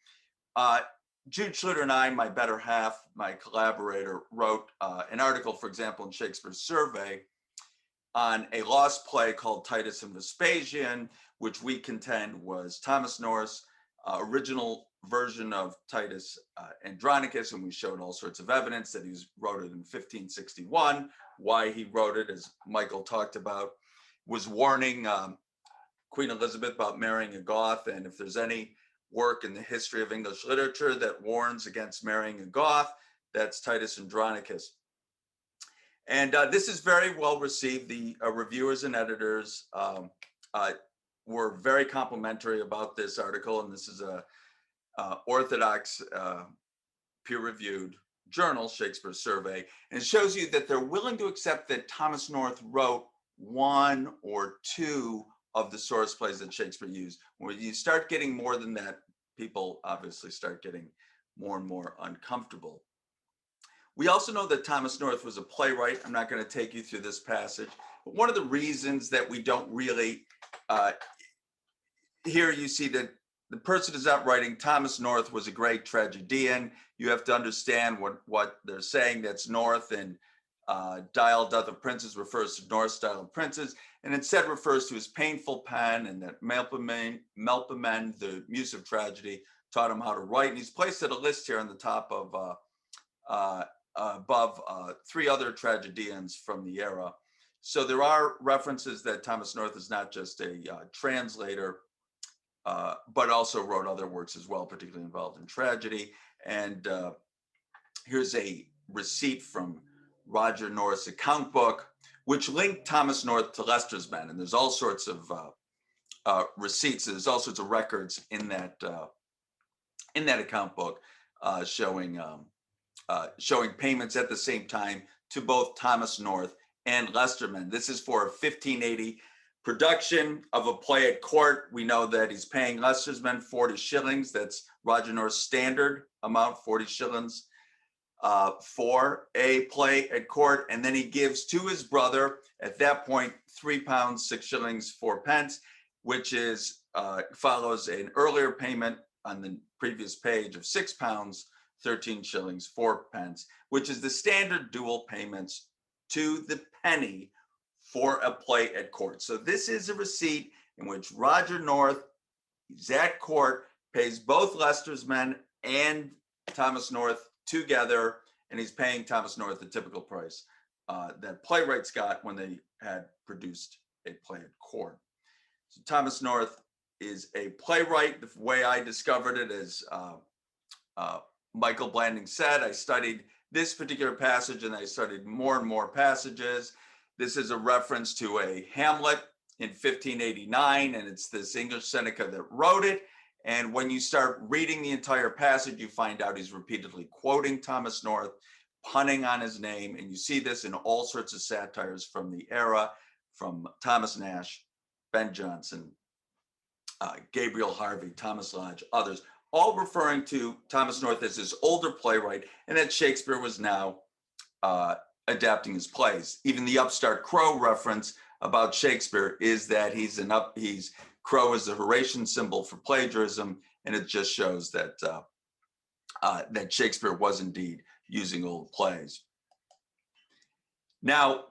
Jude Schluter and I, my better half, my collaborator, wrote an article, for example, in Shakespeare's Survey on a lost play called Titus and Vespasian, which we contend was Thomas North's original version of Titus Andronicus, and we showed all sorts of evidence that he wrote it in 1561. Why he wrote it, as Michael talked about, was warning Queen Elizabeth about marrying a Goth, and if there's any work in the history of English literature that warns against marrying a Goth, that's Titus Andronicus. And this is very well received. The reviewers and editors were very complimentary about this article, and this is a orthodox peer-reviewed journal, Shakespeare Survey, and it shows you that they're willing to accept that Thomas North wrote one or two of the source plays that Shakespeare used. When you start getting more than that, people obviously start getting more and more uncomfortable. We also know that Thomas North was a playwright. I'm not going to take you through this passage, but one of the reasons that we don't really, here you see that the person is not writing, Thomas North was a great tragedian. You have to understand what they're saying. That's North, and Dial Death of Princes refers to North's style of princes, and instead refers to his painful pen, and that Melpomene, the muse of tragedy, taught him how to write. And he's placed at a list here on the top of above 3 other tragedians from the era. So there are references that Thomas North is not just a translator, but also wrote other works as well, particularly involved in tragedy. And here's a receipt from Roger North's account book, which linked Thomas North to Leicester's Men. And there's all sorts of receipts. There's all sorts of records in that account book showing payments at the same time to both Thomas North and Leicesterman. This is for a 1580 production of a play at court. We know that he's paying Leicesterman 40 shillings. That's Roger North's standard amount, 40 shillings for a play at court. And then he gives to his brother, at that point, £3, 6 shillings, 4 pence, which is follows an earlier payment on the previous page of £6, 13 shillings, 4 pence, which is the standard dual payments to the penny for a play at court. So this is a receipt in which Roger North is at court, pays both Leicester's Men and Thomas North together, and he's paying Thomas North the typical price that playwrights got when they had produced a play at court. So Thomas North is a playwright. The way I discovered it is Michael Blanding said, I studied this particular passage and I studied more and more passages. This is a reference to a Hamlet in 1589, and it's this English Seneca that wrote it. And when you start reading the entire passage, you find out he's repeatedly quoting Thomas North, punning on his name. And you see this in all sorts of satires from the era, from Thomas Nash, Ben Jonson, Gabriel Harvey, Thomas Lodge, others, all referring to Thomas North as his older playwright, and that Shakespeare was now adapting his plays. Even the Upstart Crow reference about Shakespeare is that Crow is the Horatian symbol for plagiarism, and it just shows that that Shakespeare was indeed using old plays. Now,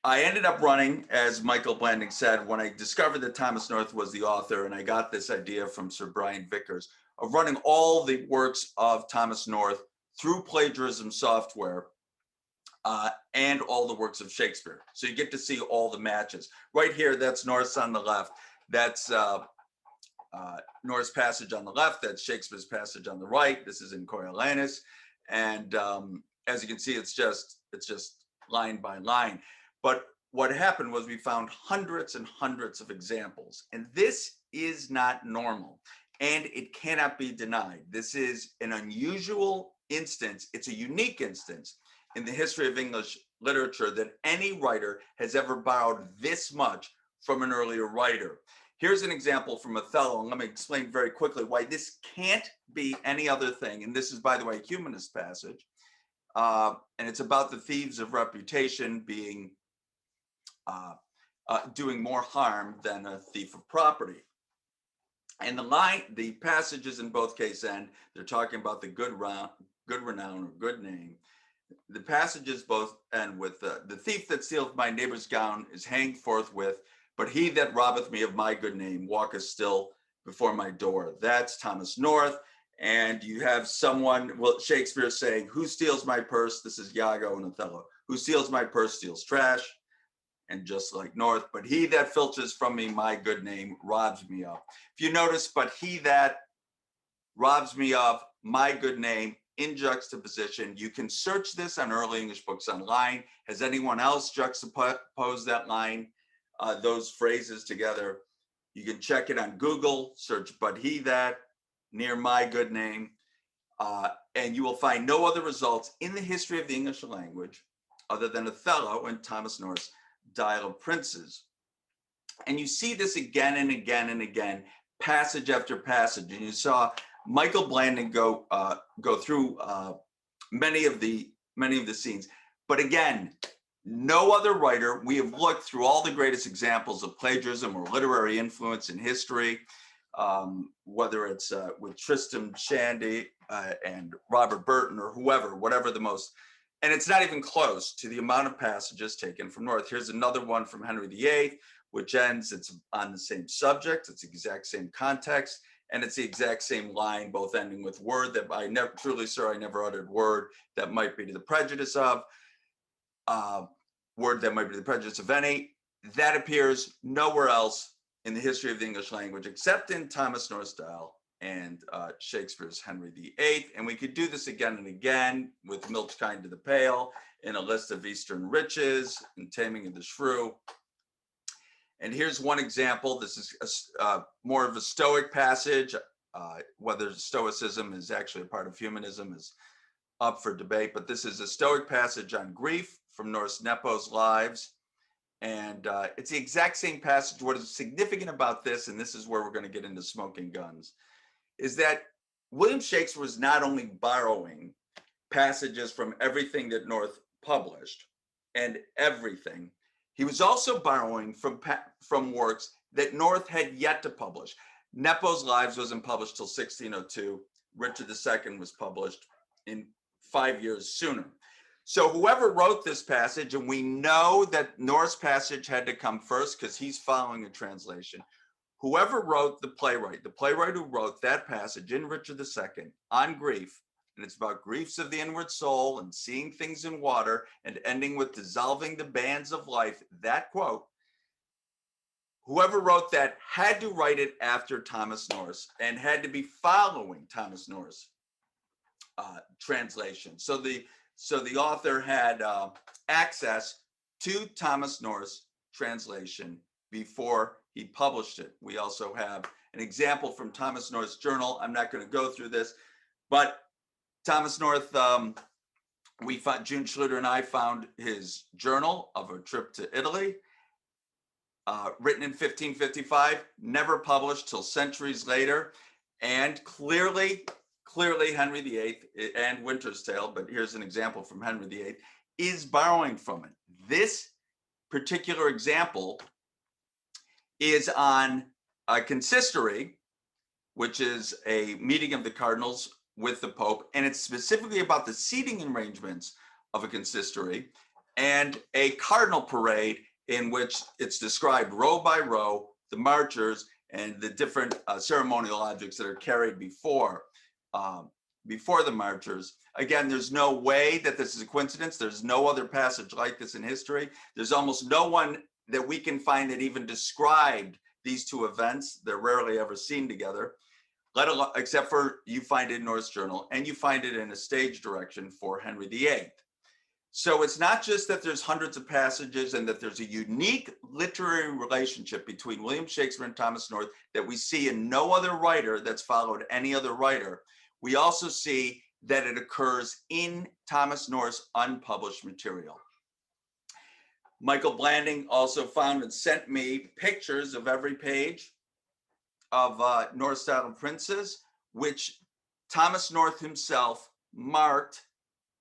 I ended up running, as Michael Blanding said, when I discovered that Thomas North was the author, and I got this idea from Sir Brian Vickers, of running all the works of Thomas North through plagiarism software and all the works of Shakespeare. So you get to see all the matches. Right here, that's North's on the left. That's North's passage on the left. That's Shakespeare's passage on the right. This is in Coriolanus. And as you can see, it's just line by line. But what happened was we found hundreds and hundreds of examples. And this is not normal. And it cannot be denied. This is an unusual instance. It's a unique instance in the history of English literature that any writer has ever borrowed this much from an earlier writer. Here's an example from Othello, and let me explain very quickly why this can't be any other thing. And this is, by the way, a humanist passage. And it's about the thieves of reputation being doing more harm than a thief of property. And the passages in both cases end, they're talking about the good renown or good name. The passages both end with the thief that stealeth my neighbor's gown is hanged forthwith, but he that robbeth me of my good name walketh still before my door. That's Thomas North. And you have someone, well, Shakespeare saying, who steals my purse? This is Iago and Othello. Who steals my purse steals trash. And just like North, but he that filches from me my good name robs me of. If you notice, but he that robs me of my good name in juxtaposition, you can search this on early English books online. Has anyone else juxtaposed that line, those phrases together? You can check it on Google, search but he that near my good name, and you will find no other results in the history of the English language other than Othello and Thomas North's Dial of Princes. And you see this again and again and again, passage after passage. And you saw Michael Blanding go through many of the scenes. But again, no other writer, we have looked through all the greatest examples of plagiarism or literary influence in history. whether it's with Tristram Shandy and Robert Burton or whoever, whatever the most, and it's not even close to the amount of passages taken from North. Here's another one from Henry VIII, which ends, it's on the same subject, it's the exact same context, and it's the exact same line, both ending with word that I never, truly, sir, I never uttered word that might be to the prejudice of, word that might be to the prejudice of any. That appears nowhere else in the history of the English language, except in Thomas North's style and Shakespeare's Henry VIII. And we could do this again and again with Milk's Kind to the Pail, in A List of Eastern Riches, in Taming of the Shrew. And here's one example. This is more of a Stoic passage. Whether Stoicism is actually a part of humanism is up for debate, but this is a Stoic passage on grief from Norse Nepo's Lives. And it's the exact same passage. What is significant about this, and this is where we're going to get into smoking guns, is that William Shakespeare was not only borrowing passages from everything that North published and everything, he was also borrowing from works that North had yet to publish. Nepo's Lives wasn't published till 1602. Richard II was published in 5 years sooner. So whoever wrote this passage, and we know that North's passage had to come first because he's following a translation. Whoever wrote the playwright who wrote that passage in Richard II on grief, and it's about griefs of the inward soul and seeing things in water and ending with dissolving the bands of life, that quote, whoever wrote that had to write it after Thomas North and had to be following Thomas North's translation. So the author had access to Thomas North's translation before he published it. We also have an example from Thomas North's journal. I'm not going to go through this, but Thomas North, June Schluter and I found his journal of a trip to Italy, written in 1555, never published till centuries later, and clearly Henry VIII and Winter's Tale, but here's an example from Henry VIII, is borrowing from it. This particular example is on a consistory, which is a meeting of the cardinals with the Pope, and it's specifically about the seating arrangements of a consistory and a cardinal parade in which it's described row by row, the marchers and the different ceremonial objects that are carried before the marchers. Again, there's no way that this is a coincidence. There's no other passage like this in history. There's almost no one that we can find that even described these two events. They're rarely ever seen together, except for you find it in North's journal, and you find it in a stage direction for Henry VIII. So it's not just that there's hundreds of passages and that there's a unique literary relationship between William Shakespeare and Thomas North that we see in no other writer that's followed any other writer. We also see that it occurs in Thomas North's unpublished material. Michael Blanding also found and sent me pictures of every page of North Style Princes, which Thomas North himself marked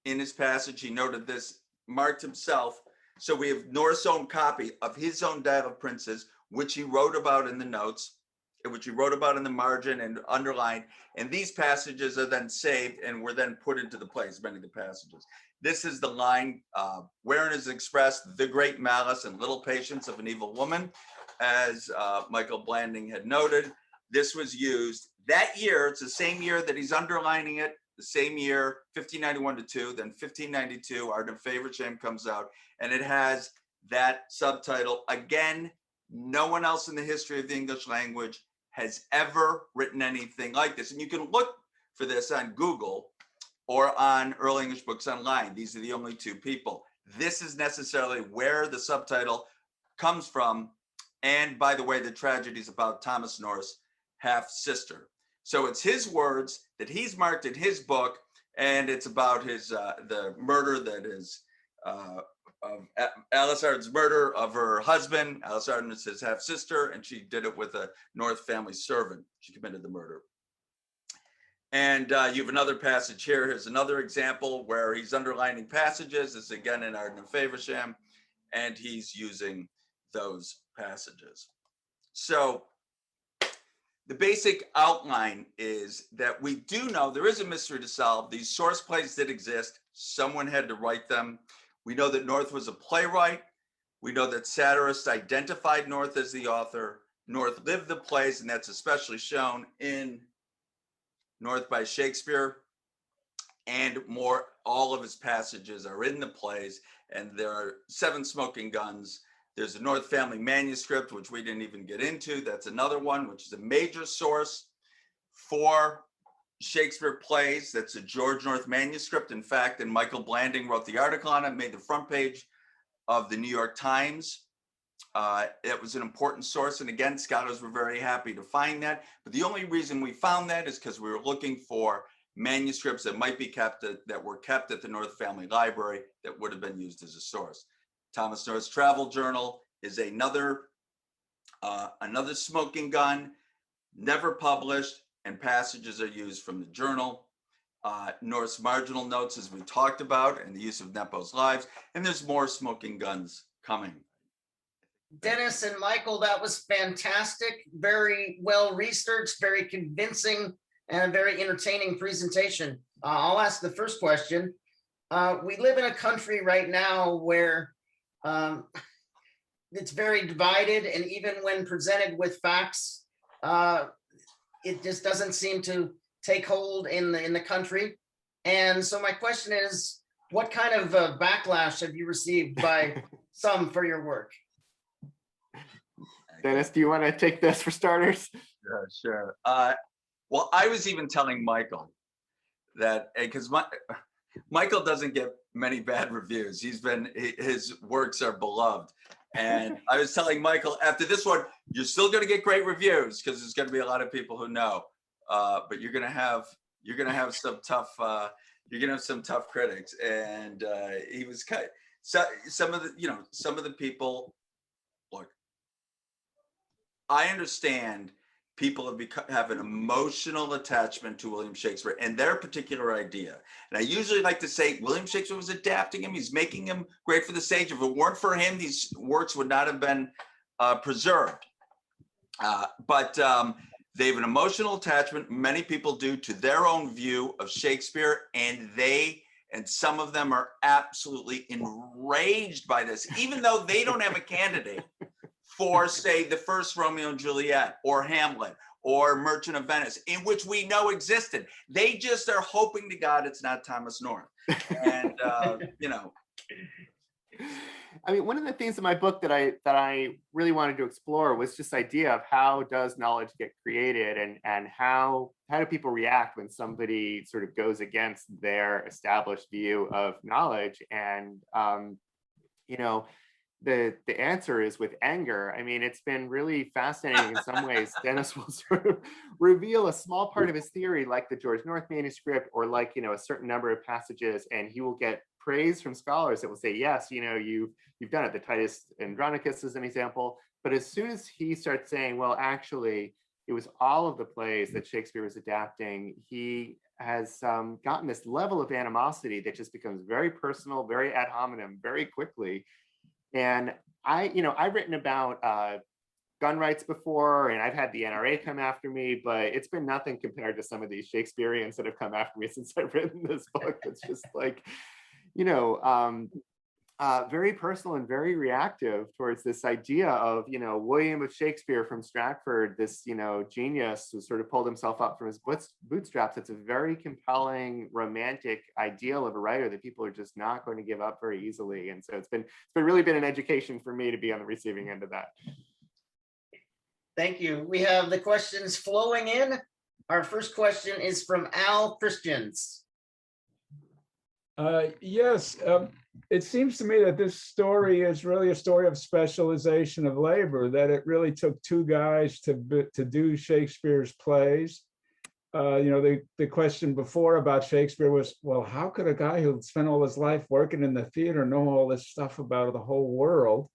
in his passage. He noted this, marked himself. So we have North's own copy of his own Dial of Princes, which he wrote about in the notes, which he wrote about in the margin and underlined. And these passages are then saved and were then put into the plays, many of the passages. This is the line, wherein is expressed the great malice and little patience of an evil woman, as Michael Blanding had noted. This was used that year. It's the same year that he's underlining it, the same year, 1591 to 2, then 1592, Art of Faversham comes out, and it has that subtitle. Again, no one else in the history of the English language has ever written anything like this. And you can look for this on Google or on Early English Books Online. These are the only two people. This is necessarily where the subtitle comes from. And by the way, the tragedy is about Thomas North's half-sister. So it's his words that he's marked in his book, and it's about his the murder that is of Alice Arden's murder of her husband. Alice Arden is his half-sister, and she did it with a North family servant. She committed the murder. And you have another passage here. Here's another example where he's underlining passages. This is again in Arden and Faversham, and he's using those passages. So the basic outline is that we do know there is a mystery to solve. These source plays did exist. Someone had to write them. We know that North was a playwright. We know that satirists identified North as the author. North lived the plays, and that's especially shown in North by Shakespeare. And more, all of his passages are in the plays, and there are 7 smoking guns. There's a North family manuscript, which we didn't even get into. That's another one, which is a major source for Shakespeare plays. That's a George North manuscript, in fact, and Michael Blanding wrote the article on it, made the front page of the New York Times. It was an important source, and again, scholars were very happy to find that. But the only reason we found that is because we were looking for manuscripts that might be kept that were kept at the North Family Library that would have been used as a source. Thomas North's Travel Journal is another smoking gun, never published, and passages are used from the journal. North's marginal notes, as we talked about, and the use of Nepo's lives, and there's more smoking guns coming. Dennis and Michael, that was fantastic. Very well researched, very convincing, and a very entertaining presentation. I'll ask the first question. We live in a country right now where it's very divided, and even when presented with facts, it just doesn't seem to take hold in the country. And so my question is, what kind of backlash have you received by some for your work? Dennis, do you want to take this for starters? Yeah, sure. Well, I was even telling Michael that, because Michael doesn't get many bad reviews. His works are beloved. And I was telling Michael, after this one, you're still going to get great reviews because there's going to be a lot of people who know. But you're going to have some tough critics. And he was kind. So some of the people. Look, I understand people have an emotional attachment to William Shakespeare and their particular idea. And I usually like to say William Shakespeare was adapting him. He's making him great for the stage. If it weren't for him, these works would not have been preserved. But they have an emotional attachment, many people do, to their own view of Shakespeare, and some of them are absolutely enraged by this, even though they don't have a candidate for, say, the first Romeo and Juliet or Hamlet or Merchant of Venice, in which we know existed. They just are hoping to God it's not Thomas North. And, I mean, one of the things in my book that I really wanted to explore was this idea of how does knowledge get created, and how do people react when somebody sort of goes against their established view of knowledge. And the answer is with anger. I mean, it's been really fascinating in some ways. Dennis will sort of reveal a small part of his theory, like the George North manuscript, or like, a certain number of passages, and he will get praise from scholars that will say, yes, you've done it. The Titus Andronicus is an example. But as soon as he starts saying, well, actually, it was all of the plays that Shakespeare was adapting, he has gotten this level of animosity that just becomes very personal, very ad hominem, very quickly. And I've written about gun rights before, and I've had the NRA come after me, but it's been nothing compared to some of these Shakespeareans that have come after me since I've written this book. It's just like, very personal and very reactive towards this idea of, William of Shakespeare from Stratford, this, genius who sort of pulled himself up from his bootstraps. It's a very compelling, romantic ideal of a writer that people are just not going to give up very easily. And so it's really been an education for me to be on the receiving end of that. Thank you. We have the questions flowing in. Our first question is from Al Christians. Yes, it seems to me that this story is really a story of specialization of labor, that it really took 2 guys to do Shakespeare's plays. The question before about Shakespeare was, well, how could a guy who spent all his life working in the theater know all this stuff about the whole world?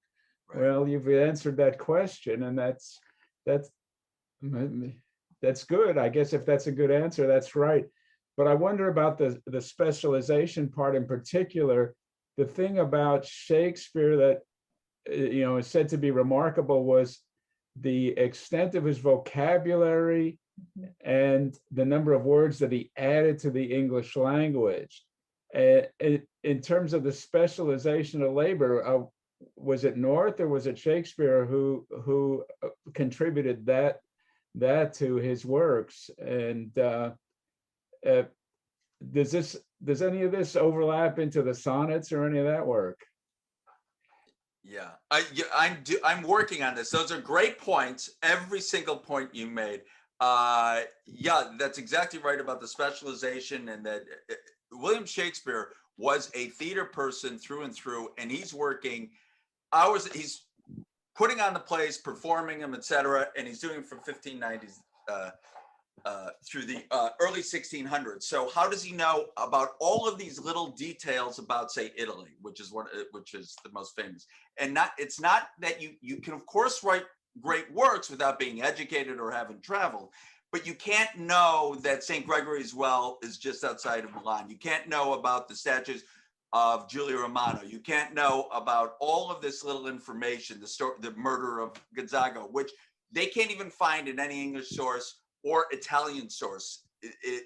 Right. Well, you've answered that question, and that's good. I guess if that's a good answer, that's right. But I wonder about the specialization part in particular. The thing about Shakespeare that is said to be remarkable was the extent of his vocabulary and the number of words that he added to the English language. In terms of the specialization of labor, was it North or was it Shakespeare who contributed that to his works? And does any of this overlap into the sonnets or any of that work? Yeah, I'm working on this. Those are great points. Every single point you made. Yeah, that's exactly right about the specialization, and that William Shakespeare was a theater person through and through, and he's working hours. He's putting on the plays, performing them, etc., and he's doing it from 1590s through the early 1600s. So how does he know about all of these little details about, say, Italy, which is the most famous? And it's not that you can of course write great works without being educated or having traveled, but you can't know that St. Gregory's Well is just outside of Milan. You can't know about the statues of Giulio Romano. You can't know about all of this little information, the murder of Gonzaga, which they can't even find in any English source or Italian source.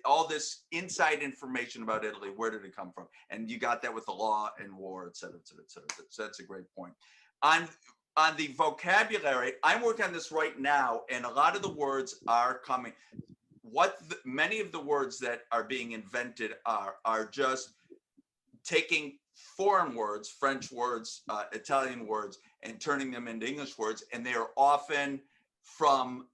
All this inside information about Italy, where did it come from? And you got that with the law and war, et cetera, et cetera, et cetera. So that's a great point. On the vocabulary, I'm working on this right now, and a lot of the words are coming. Many of the words that are being invented are just taking foreign words, French words, Italian words, and turning them into English words, and they are often from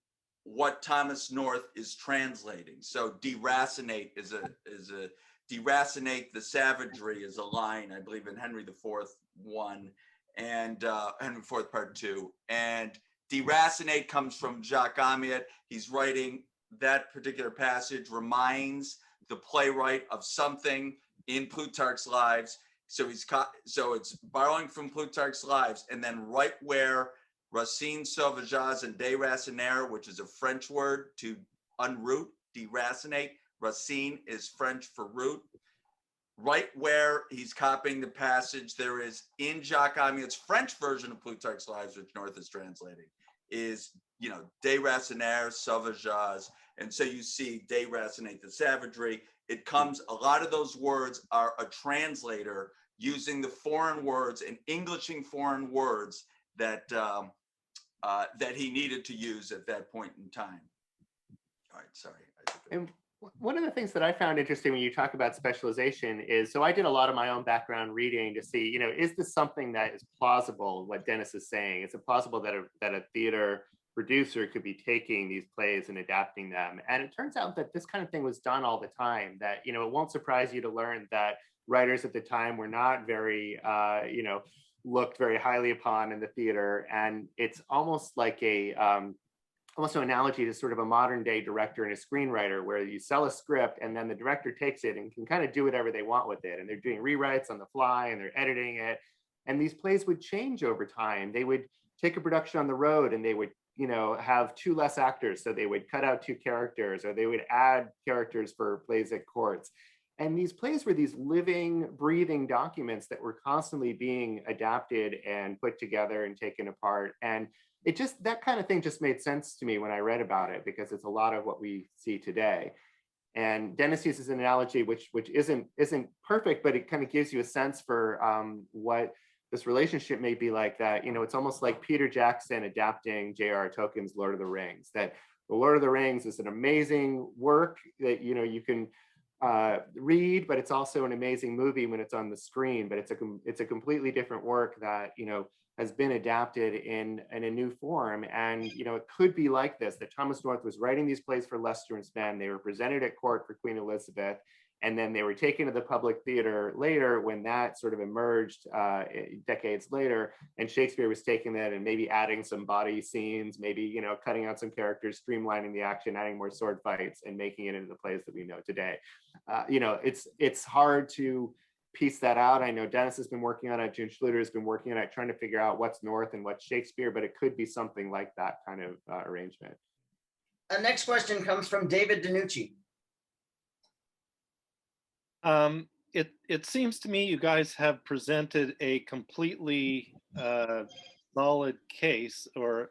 what Thomas North is translating. So deracinate is a deracinate the savagery is a line, I believe, in Henry IV 1 and Henry IV Part 2. And deracinate comes from Jacques Amiot. He's writing that particular passage, reminds the playwright of something in Plutarch's Lives. So it's borrowing from Plutarch's Lives, and then right where Racine, sauvageage, and déraciner, which is a French word to unroot, deracinate. Racine is French for root. Right where he's copying the passage, there is in Jacques Amiot's French version of Plutarch's Lives, which North is translating, is, déraciner, sauvageage. And so you see déracinate the savagery. It comes, a lot of those words are a translator using the foreign words and Englishing foreign words that he needed to use at that point in time. All right, sorry. And one of the things that I found interesting when you talk about specialization is, so I did a lot of my own background reading to see, is this something that is plausible, what Dennis is saying? Is it plausible that a theater producer could be taking these plays and adapting them? And it turns out that this kind of thing was done all the time, that, it won't surprise you to learn that writers at the time were not very, looked very highly upon in the theater. And it's almost like almost an analogy to sort of a modern day director and a screenwriter, where you sell a script and then the director takes it and can kind of do whatever they want with it. And they're doing rewrites on the fly and they're editing it. And these plays would change over time. They would take a production on the road and they would, have 2 less actors. So they would cut out 2 characters, or they would add characters for plays at courts. And these plays were these living, breathing documents that were constantly being adapted and put together and taken apart. And that kind of thing just made sense to me when I read about it, because it's a lot of what we see today. And Dennis uses an analogy which isn't perfect, but it kind of gives you a sense for what this relationship may be like. That, it's almost like Peter Jackson adapting J.R.R. Tolkien's Lord of the Rings. That the Lord of the Rings is an amazing work that you can read, but it's also an amazing movie when it's on the screen. But it's a completely different work that has been adapted in a new form. And it could be like this, that Thomas North was writing these plays for Leicester and Spen. They were presented at court for Queen Elizabeth, and then they were taken to the public theater later when that sort of emerged decades later. And Shakespeare was taking that and maybe adding some body scenes, maybe cutting out some characters, streamlining the action, adding more sword fights, and making it into the plays that we know today. It's hard to piece that out. I know Dennis has been working on it, June Schluter has been working on it, trying to figure out what's North and what's Shakespeare, but it could be something like that kind of arrangement. Next question comes from David DiNucci. It seems to me you guys have presented a completely solid case or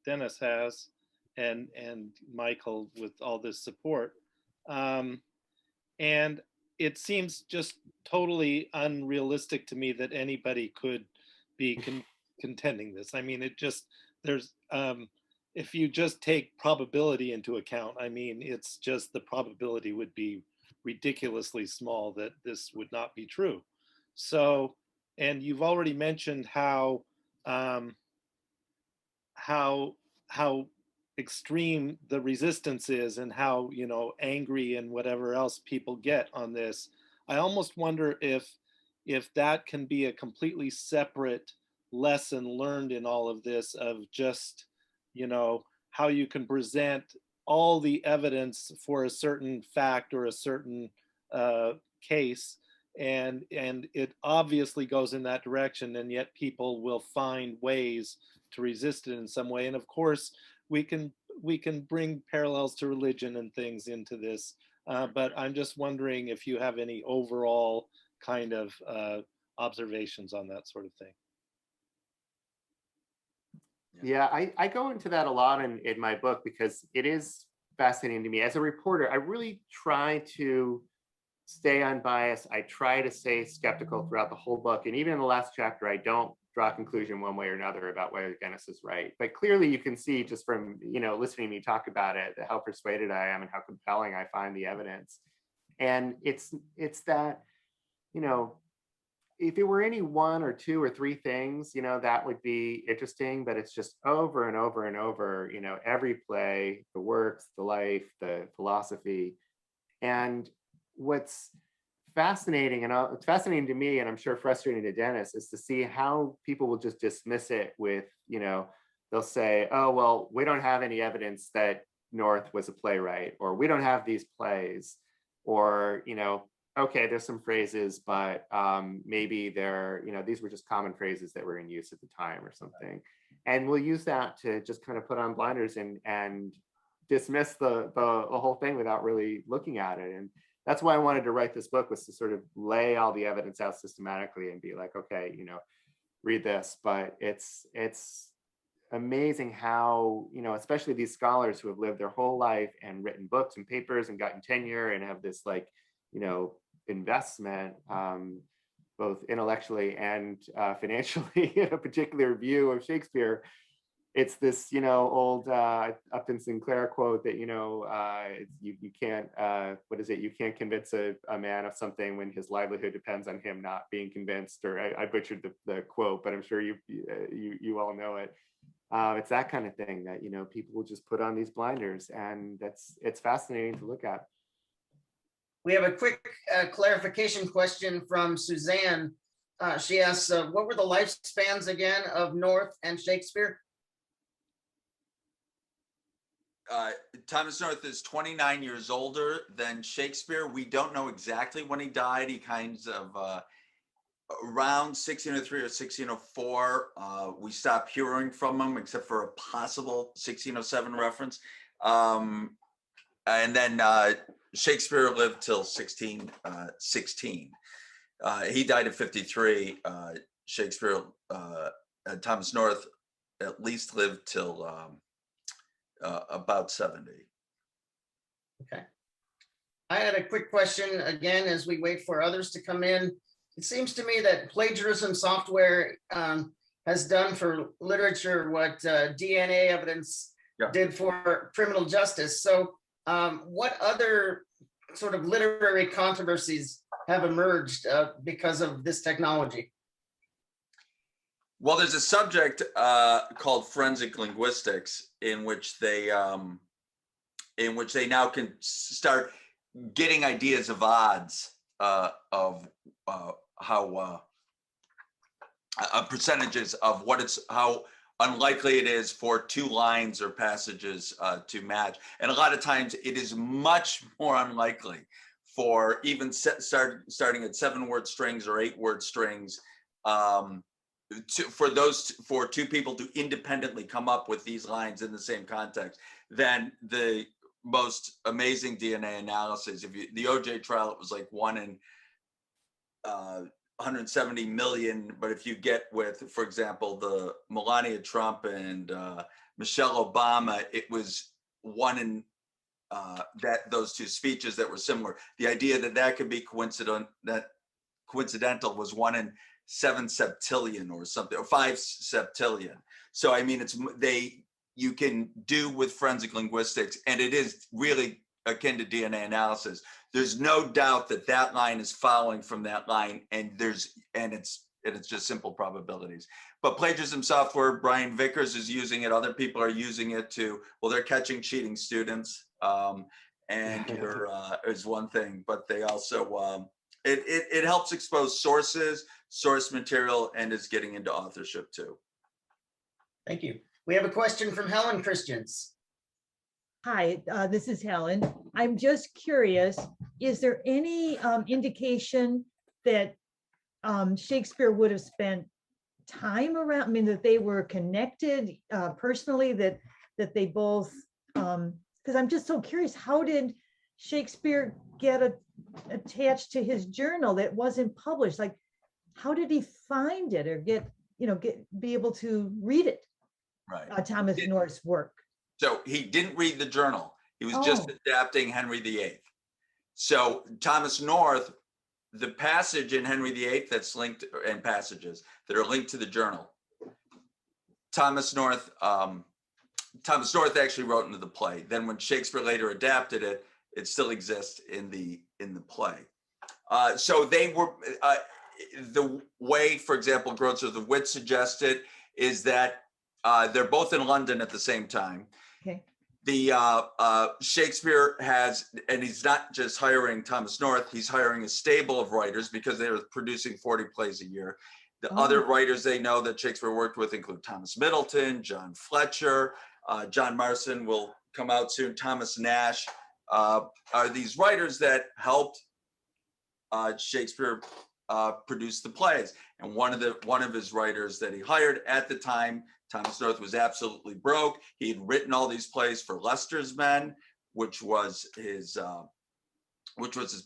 Dennis has, and Michael with all this support. And it seems just totally unrealistic to me that anybody could be contending this. I mean, there's, if you just take probability into account, I mean, it's just the probability would be ridiculously small that this would not be true. So, and you've already mentioned how extreme the resistance is and how, you know, angry and whatever else people get on this. I almost wonder if that can be a completely separate lesson learned in all of this, of just, you know, how you can present all the evidence for a certain fact or a certain case, and it obviously goes in that direction, and yet people will find ways to resist it in some way. And of course, we can bring parallels to religion and things into this, but I'm just wondering if you have any overall kind of observations on that sort of thing. Yeah, I go into that a lot in my book because it is fascinating to me. As a reporter, I really try to stay unbiased. I try to stay skeptical throughout the whole book. And even in the last chapter, I don't draw a conclusion one way or another about whether Dennis is right. But clearly you can see just from, you know, listening to me talk about it, how persuaded I am and how compelling I find the evidence. And it's that, you know, if it were any one or two or three things, you know, that would be interesting, but it's just over and over and over, you know, every play, the works, the life, the philosophy. And what's fascinating, and it's fascinating to me, and I'm sure frustrating to Dennis, is to see how people will just dismiss it with, you know, they'll say, oh, well, we don't have any evidence that North was a playwright, or we don't have these plays, or, you know, okay, there's some phrases, but maybe they're, you know, these were just common phrases that were in use at the time or something. And we'll use that to just kind of put on blinders and dismiss the whole thing without really looking at it. And that's why I wanted to write this book, was to sort of lay all the evidence out systematically and be like, okay, you know, read this. But it's amazing how, you know, especially these scholars who have lived their whole life and written books and papers and gotten tenure and have this, like, you know, investment, both intellectually and financially, in a particular view of Shakespeare. It's this, you know, old Upton Sinclair quote that, you know, you can't, what is it? You can't convince a man of something when his livelihood depends on him not being convinced. Or I butchered the quote, but I'm sure you all know it. It's that kind of thing that, you know, people will just put on these blinders, and it's fascinating to look at. We have a quick clarification question from Suzanne. She asks, what were the lifespans again of North and Shakespeare? Thomas North is 29 years older than Shakespeare. We don't know exactly when he died. He kind of around 1603 or 1604. We stopped hearing from him except for a possible 1607 reference. And then Shakespeare lived till 1616. He died at 53. Shakespeare, Thomas North at least lived till about 70. Okay. I had a quick question again as we wait for others to come in. It seems to me that plagiarism software has done for literature what DNA evidence did for criminal justice. So what other sort of literary controversies have emerged because of this technology? Well, there's a subject called forensic linguistics in which they now can start getting ideas of odds of how percentages of how unlikely it is for two lines or passages to match. And a lot of times it is much more unlikely for even starting at 7-word strings or 8-word strings for two people to independently come up with these lines in the same context than the most amazing DNA analysis. The OJ trial, it was like 1 in 170 million, but if you get with, for example, the Melania Trump and Michelle Obama, it was one in those two speeches that were similar. The idea that that could be coincidental was 1 in 7 septillion or something, or 5 septillion. So I mean, you can do with forensic linguistics, and it is really akin to DNA analysis. There's no doubt that that line is following from that line, and it's just simple probabilities. But plagiarism software, Brian Vickers is using it. Other people are using it well, they're catching cheating students, and is one thing. But they also it helps expose sources, source material, and is getting into authorship too. Thank you. We have a question from Helen Christians. Hi, this is Helen. I'm just curious, is there any indication that Shakespeare would have spent time around, I mean, that they were connected personally, that they both, because I'm just so curious, how did Shakespeare get attached to his journal that wasn't published? Like, how did he find it or be able to read it? Right. Thomas North's work. So he didn't read the journal. He was just adapting Henry VIII. So Thomas North, the passage in Henry VIII that's linked, and passages that are linked to the journal, Thomas North actually wrote into the play. Then when Shakespeare later adapted it, it still exists in the play. So they were, the way, for example, Grotz of the Wit suggested is that they're both in London at the same time. Okay. The Shakespeare has, and he's not just hiring Thomas North, he's hiring a stable of writers because they're producing 40 plays a year. The other writers they know that Shakespeare worked with include Thomas Middleton, John Fletcher, John Marston will come out soon, Thomas Nash, are these writers that helped Shakespeare produce the plays. And one of his writers that he hired at the time, Thomas North, was absolutely broke. He had written all these plays for Leicester's Men, which was his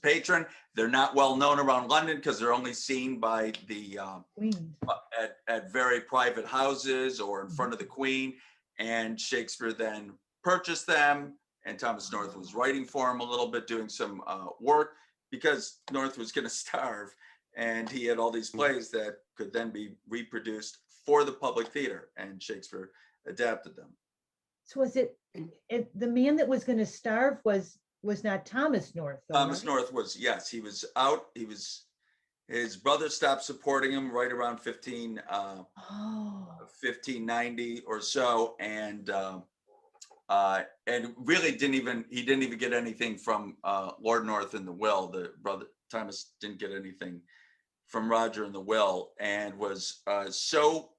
patron. They're not well known around London because they're only seen by the at very private houses or in front of the Queen. And Shakespeare then purchased them, and Thomas North was writing for him a little bit, doing some work because North was going to starve, and he had all these plays that could then be reproduced for the public theater, and Shakespeare adapted them. So was it the man that was going to starve was not Thomas North? Though, Thomas right? North was, yes, he was out. His brother stopped supporting him right around 1590 or so, and really didn't even get anything from Lord North in the will. The brother Thomas didn't get anything from Roger in the will, and was so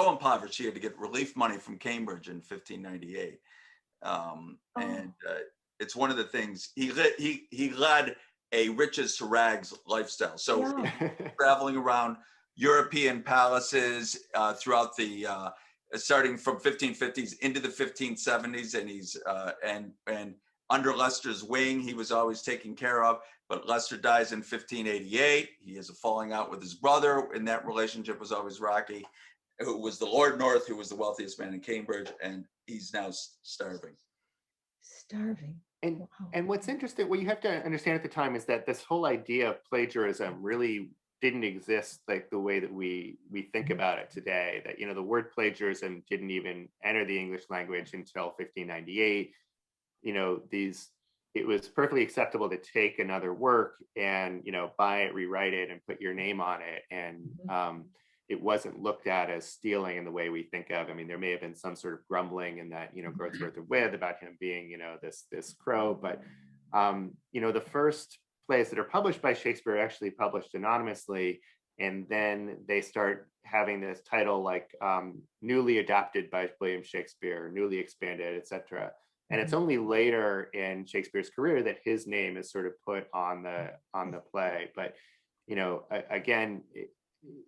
impoverished he had to get relief money from Cambridge in 1598. And it's one of the things he led a riches to rags lifestyle. So traveling around European palaces throughout the starting from 1550s into the 1570s, and he's and under Leicester's wing, he was always taken care of. But Leicester dies in 1588. He has a falling out with his brother, and that relationship was always rocky. Who was the Lord North, who was the wealthiest man in Cambridge, and he's now starving. And what's interesting, what you have to understand at the time is that this whole idea of plagiarism really didn't exist like the way that we think about it today. That, the word plagiarism didn't even enter the English language until 1598. It was perfectly acceptable to take another work and buy it, rewrite it, and put your name on it, and it wasn't looked at as stealing in the way we think of. I mean, there may have been some sort of grumbling in that Grotz of Wit about him being this crow, but the first plays that are published by Shakespeare are actually published anonymously, and then they start having this title like newly adapted by William Shakespeare, newly expanded, etc. And it's only later in Shakespeare's career that his name is sort of put on the play. But again,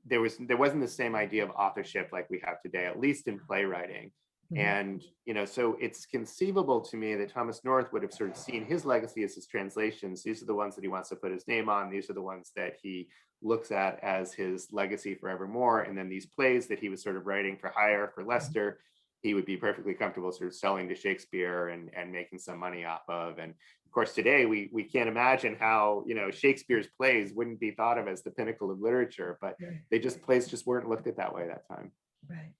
there wasn't the same idea of authorship like we have today, at least in playwriting. And, so it's conceivable to me that Thomas North would have sort of seen his legacy as his translations. These are the ones that he wants to put his name on. These are the ones that he looks at as his legacy forevermore. And then these plays that he was sort of writing for hire for Leicester, he would be perfectly comfortable sort of selling to Shakespeare and making some money off of. And of course, today we can't imagine how, Shakespeare's plays wouldn't be thought of as the pinnacle of literature, but plays just weren't looked at that way that time. Right.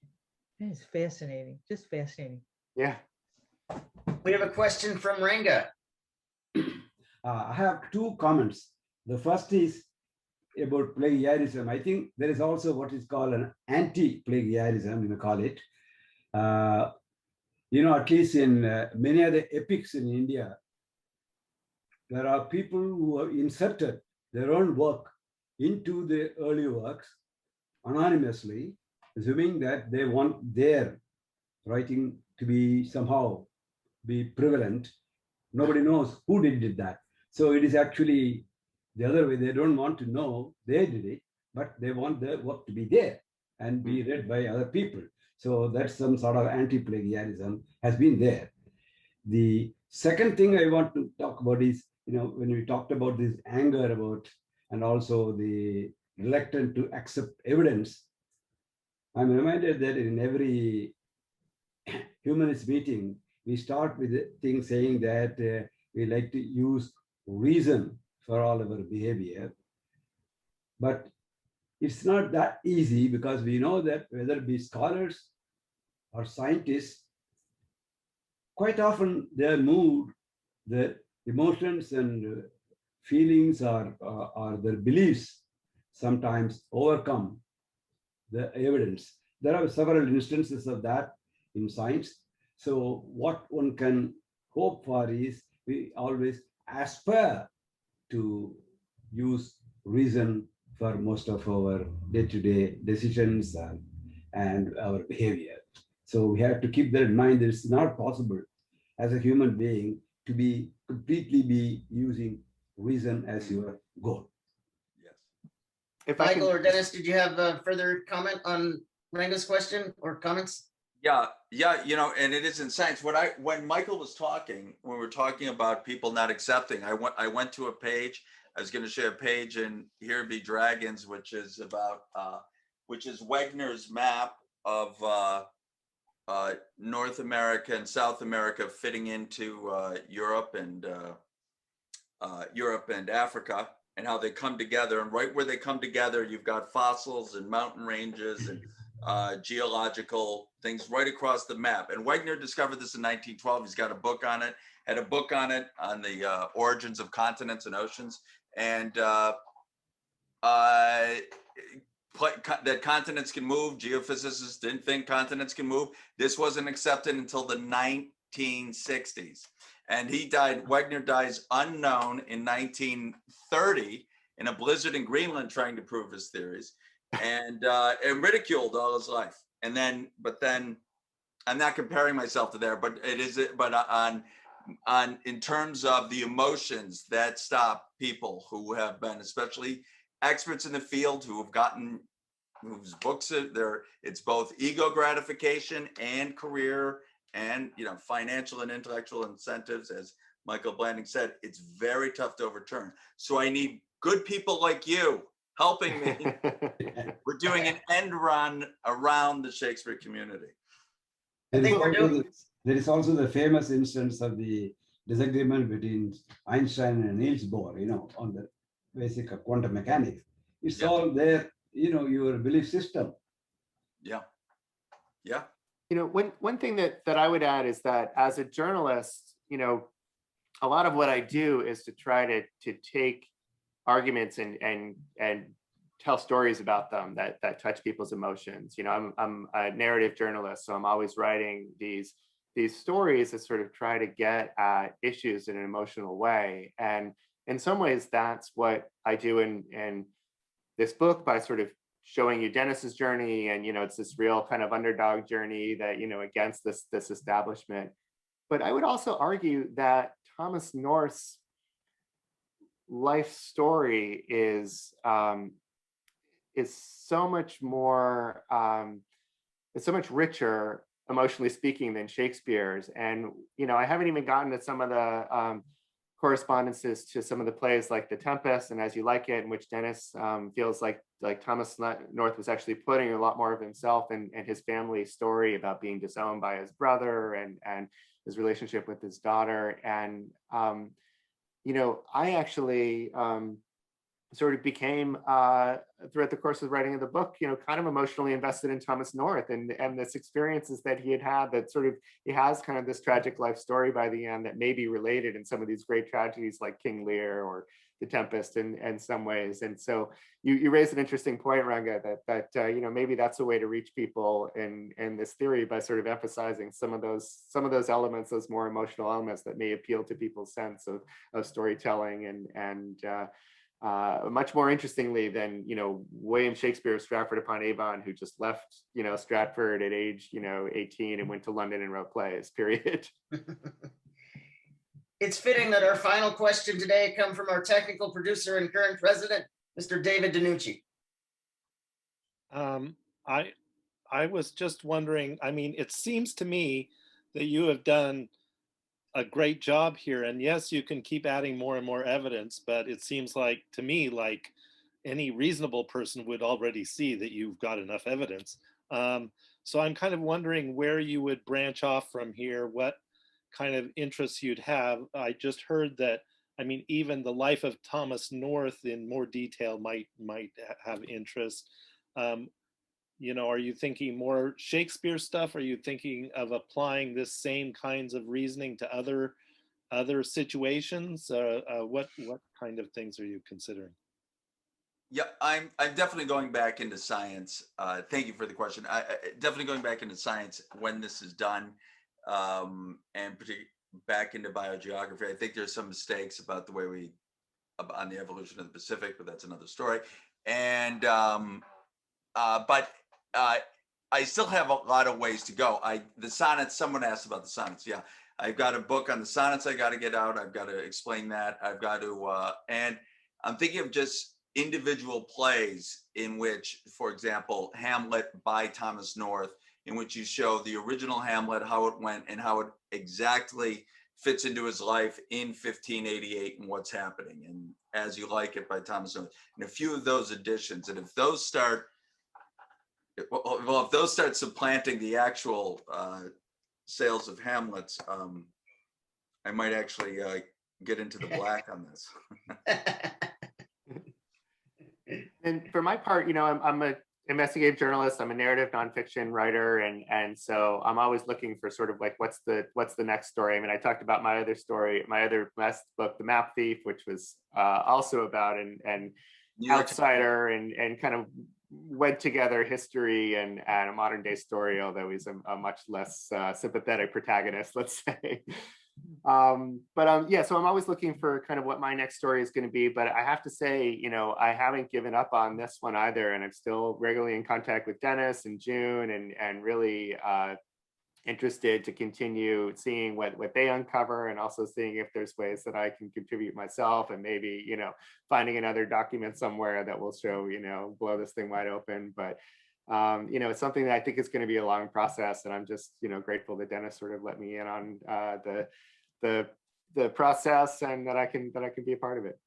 It's fascinating, just fascinating. Yeah. We have a question from Ranga. I have two comments. The first is about plagiarism. I think there is also what is called an anti-plagiarism, you may call it. At least in many of the epics in India, there are people who have inserted their own work into the early works anonymously, assuming that they want their writing to be somehow be prevalent. Nobody knows who did that. So it is actually the other way. They don't want to know they did it, but they want their work to be there and be read by other people. So that's some sort of anti-plagiarism has been there. The second thing I want to talk about is, when we talked about this anger about, and also the reluctant to accept evidence, I'm reminded that in every humanist meeting, we start with the thing saying that we like to use reason for all of our behavior. But it's not that easy, because we know that whether it be scholars or scientists, quite often their mood, their emotions and feelings or their beliefs sometimes overcome the evidence. There are several instances of that in science. So what one can hope for is we always aspire to use reason for most of our day-to-day decisions and our behavior. So we have to keep that in mind that it's not possible as a human being to be completely using reason as your goal. Yes. If Michael or Dennis, did you have a further comment on Ranga's question or comments? Yeah, and it is in science. When Michael was talking, when we were talking about people not accepting, I went to a page. I was going to share a page in Here Be Dragons, which is Wegner's map of North America and South America fitting into Europe and Africa, and how they come together. And right where they come together, you've got fossils and mountain ranges and geological things right across the map. And Wegner discovered this in 1912. He's got a book on it, had a book on it on the origins of continents and oceans. And that continents can move. Geophysicists didn't think continents can move. This wasn't accepted until the 1960s. And he died, Wegner dies unknown in 1930 in a blizzard in Greenland trying to prove his theories, and ridiculed all his life. But then I'm not comparing myself to there, but in terms of the emotions that stop people who have been, especially experts in the field whose books it's both ego gratification and career and financial and intellectual incentives, as Michael Blanding said, it's very tough to overturn. So I need good people like you helping me. We're doing an end run around the Shakespeare community. There is also the famous instance of the disagreement between Einstein and Niels Bohr, on the basic of quantum mechanics. It's all there, your belief system. Yeah. One thing that I would add is that as a journalist, a lot of what I do is to try to take arguments and tell stories about them that touch people's emotions. I'm a narrative journalist, so I'm always writing these stories that sort of try to get at issues in an emotional way. And in some ways, that's what I do in this book by sort of showing you Dennis's journey, and it's this real kind of underdog journey that against this establishment. But I would also argue that Thomas North's life story is so much more, it's so much richer emotionally speaking than Shakespeare's. And, you know, I haven't even gotten to some of the correspondences to some of the plays like The Tempest and As You Like It, in which Dennis feels like Thomas North was actually putting a lot more of himself and his family story about being disowned by his brother and his relationship with his daughter. And, you know, I actually sort of became, throughout the course of writing of the book, you know, kind of emotionally invested in Thomas North and this experiences that he had that sort of, he has kind of this tragic life story by the end that may be related in some of these great tragedies like King Lear or The Tempest in some ways. And so you raised an interesting point, Ranga, that you know, maybe that's a way to reach people in this theory by sort of emphasizing some of those elements, those more emotional elements that may appeal to people's sense of storytelling and much more interestingly than, you know, William Shakespeare of Stratford upon Avon, who just left, you know, Stratford at age, you know, 18 and went to London and wrote plays, period. It's fitting that our final question today come from our technical producer and current president, Mr. David DiNucci. I was just wondering, I mean, it seems to me that you have done a great job here. And yes, you can keep adding more and more evidence, but it seems like, to me, like any reasonable person would already see that you've got enough evidence. So I'm kind of wondering where you would branch off from here, what kind of interests you'd have. I just heard that, I mean, even the life of Thomas North in more detail might have interest. You know, are you thinking more Shakespeare stuff? Are you thinking of applying this same kinds of reasoning to other situations? What kind of things are you considering? Yeah, I'm definitely going back into science. Thank you for the question. I definitely going back into science when this is done, and particularly back into biogeography. I think there's some mistakes about the way on the evolution of the Pacific, but that's another story. And but I still have a lot of ways to go. The sonnets, someone asked about the sonnets. Yeah, I've got a book on the sonnets I got to get out. I've got to explain that. I've got to, and I'm thinking of just individual plays in which, for example, Hamlet by Thomas North, in which you show the original Hamlet, how it went and how it exactly fits into his life in 1588 and what's happening, and As You Like It by Thomas North, and a few of those editions. And if those start supplanting the actual sales of Hamlets, I might actually get into the black on this. And for my part, you know, I'm an investigative journalist. I'm a narrative nonfiction writer, and so I'm always looking for sort of like what's the next story. I mean, I talked about my other story, my other last book, The Map Thief, which was also about an outsider and kind of wed together history and a modern day story, although he's a much less sympathetic protagonist, let's say. Yeah, so I'm always looking for kind of what my next story is going to be, but I have to say, you know, I haven't given up on this one either, and I'm still regularly in contact with Dennis and June and really interested to continue seeing what they uncover, and also seeing if there's ways that I can contribute myself, and maybe, you know, finding another document somewhere that will show, you know, blow this thing wide open. But you know, it's something that I think is going to be a long process, and I'm just, you know, grateful that Dennis sort of let me in on the process, and that I can be a part of it.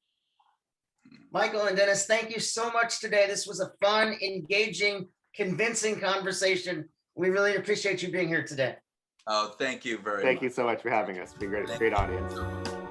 Michael and Dennis, thank you so much today. This was a fun, engaging, convincing conversation. We really appreciate you being here today. Oh, thank you very much. Thank you so much for having us. It's been great audience.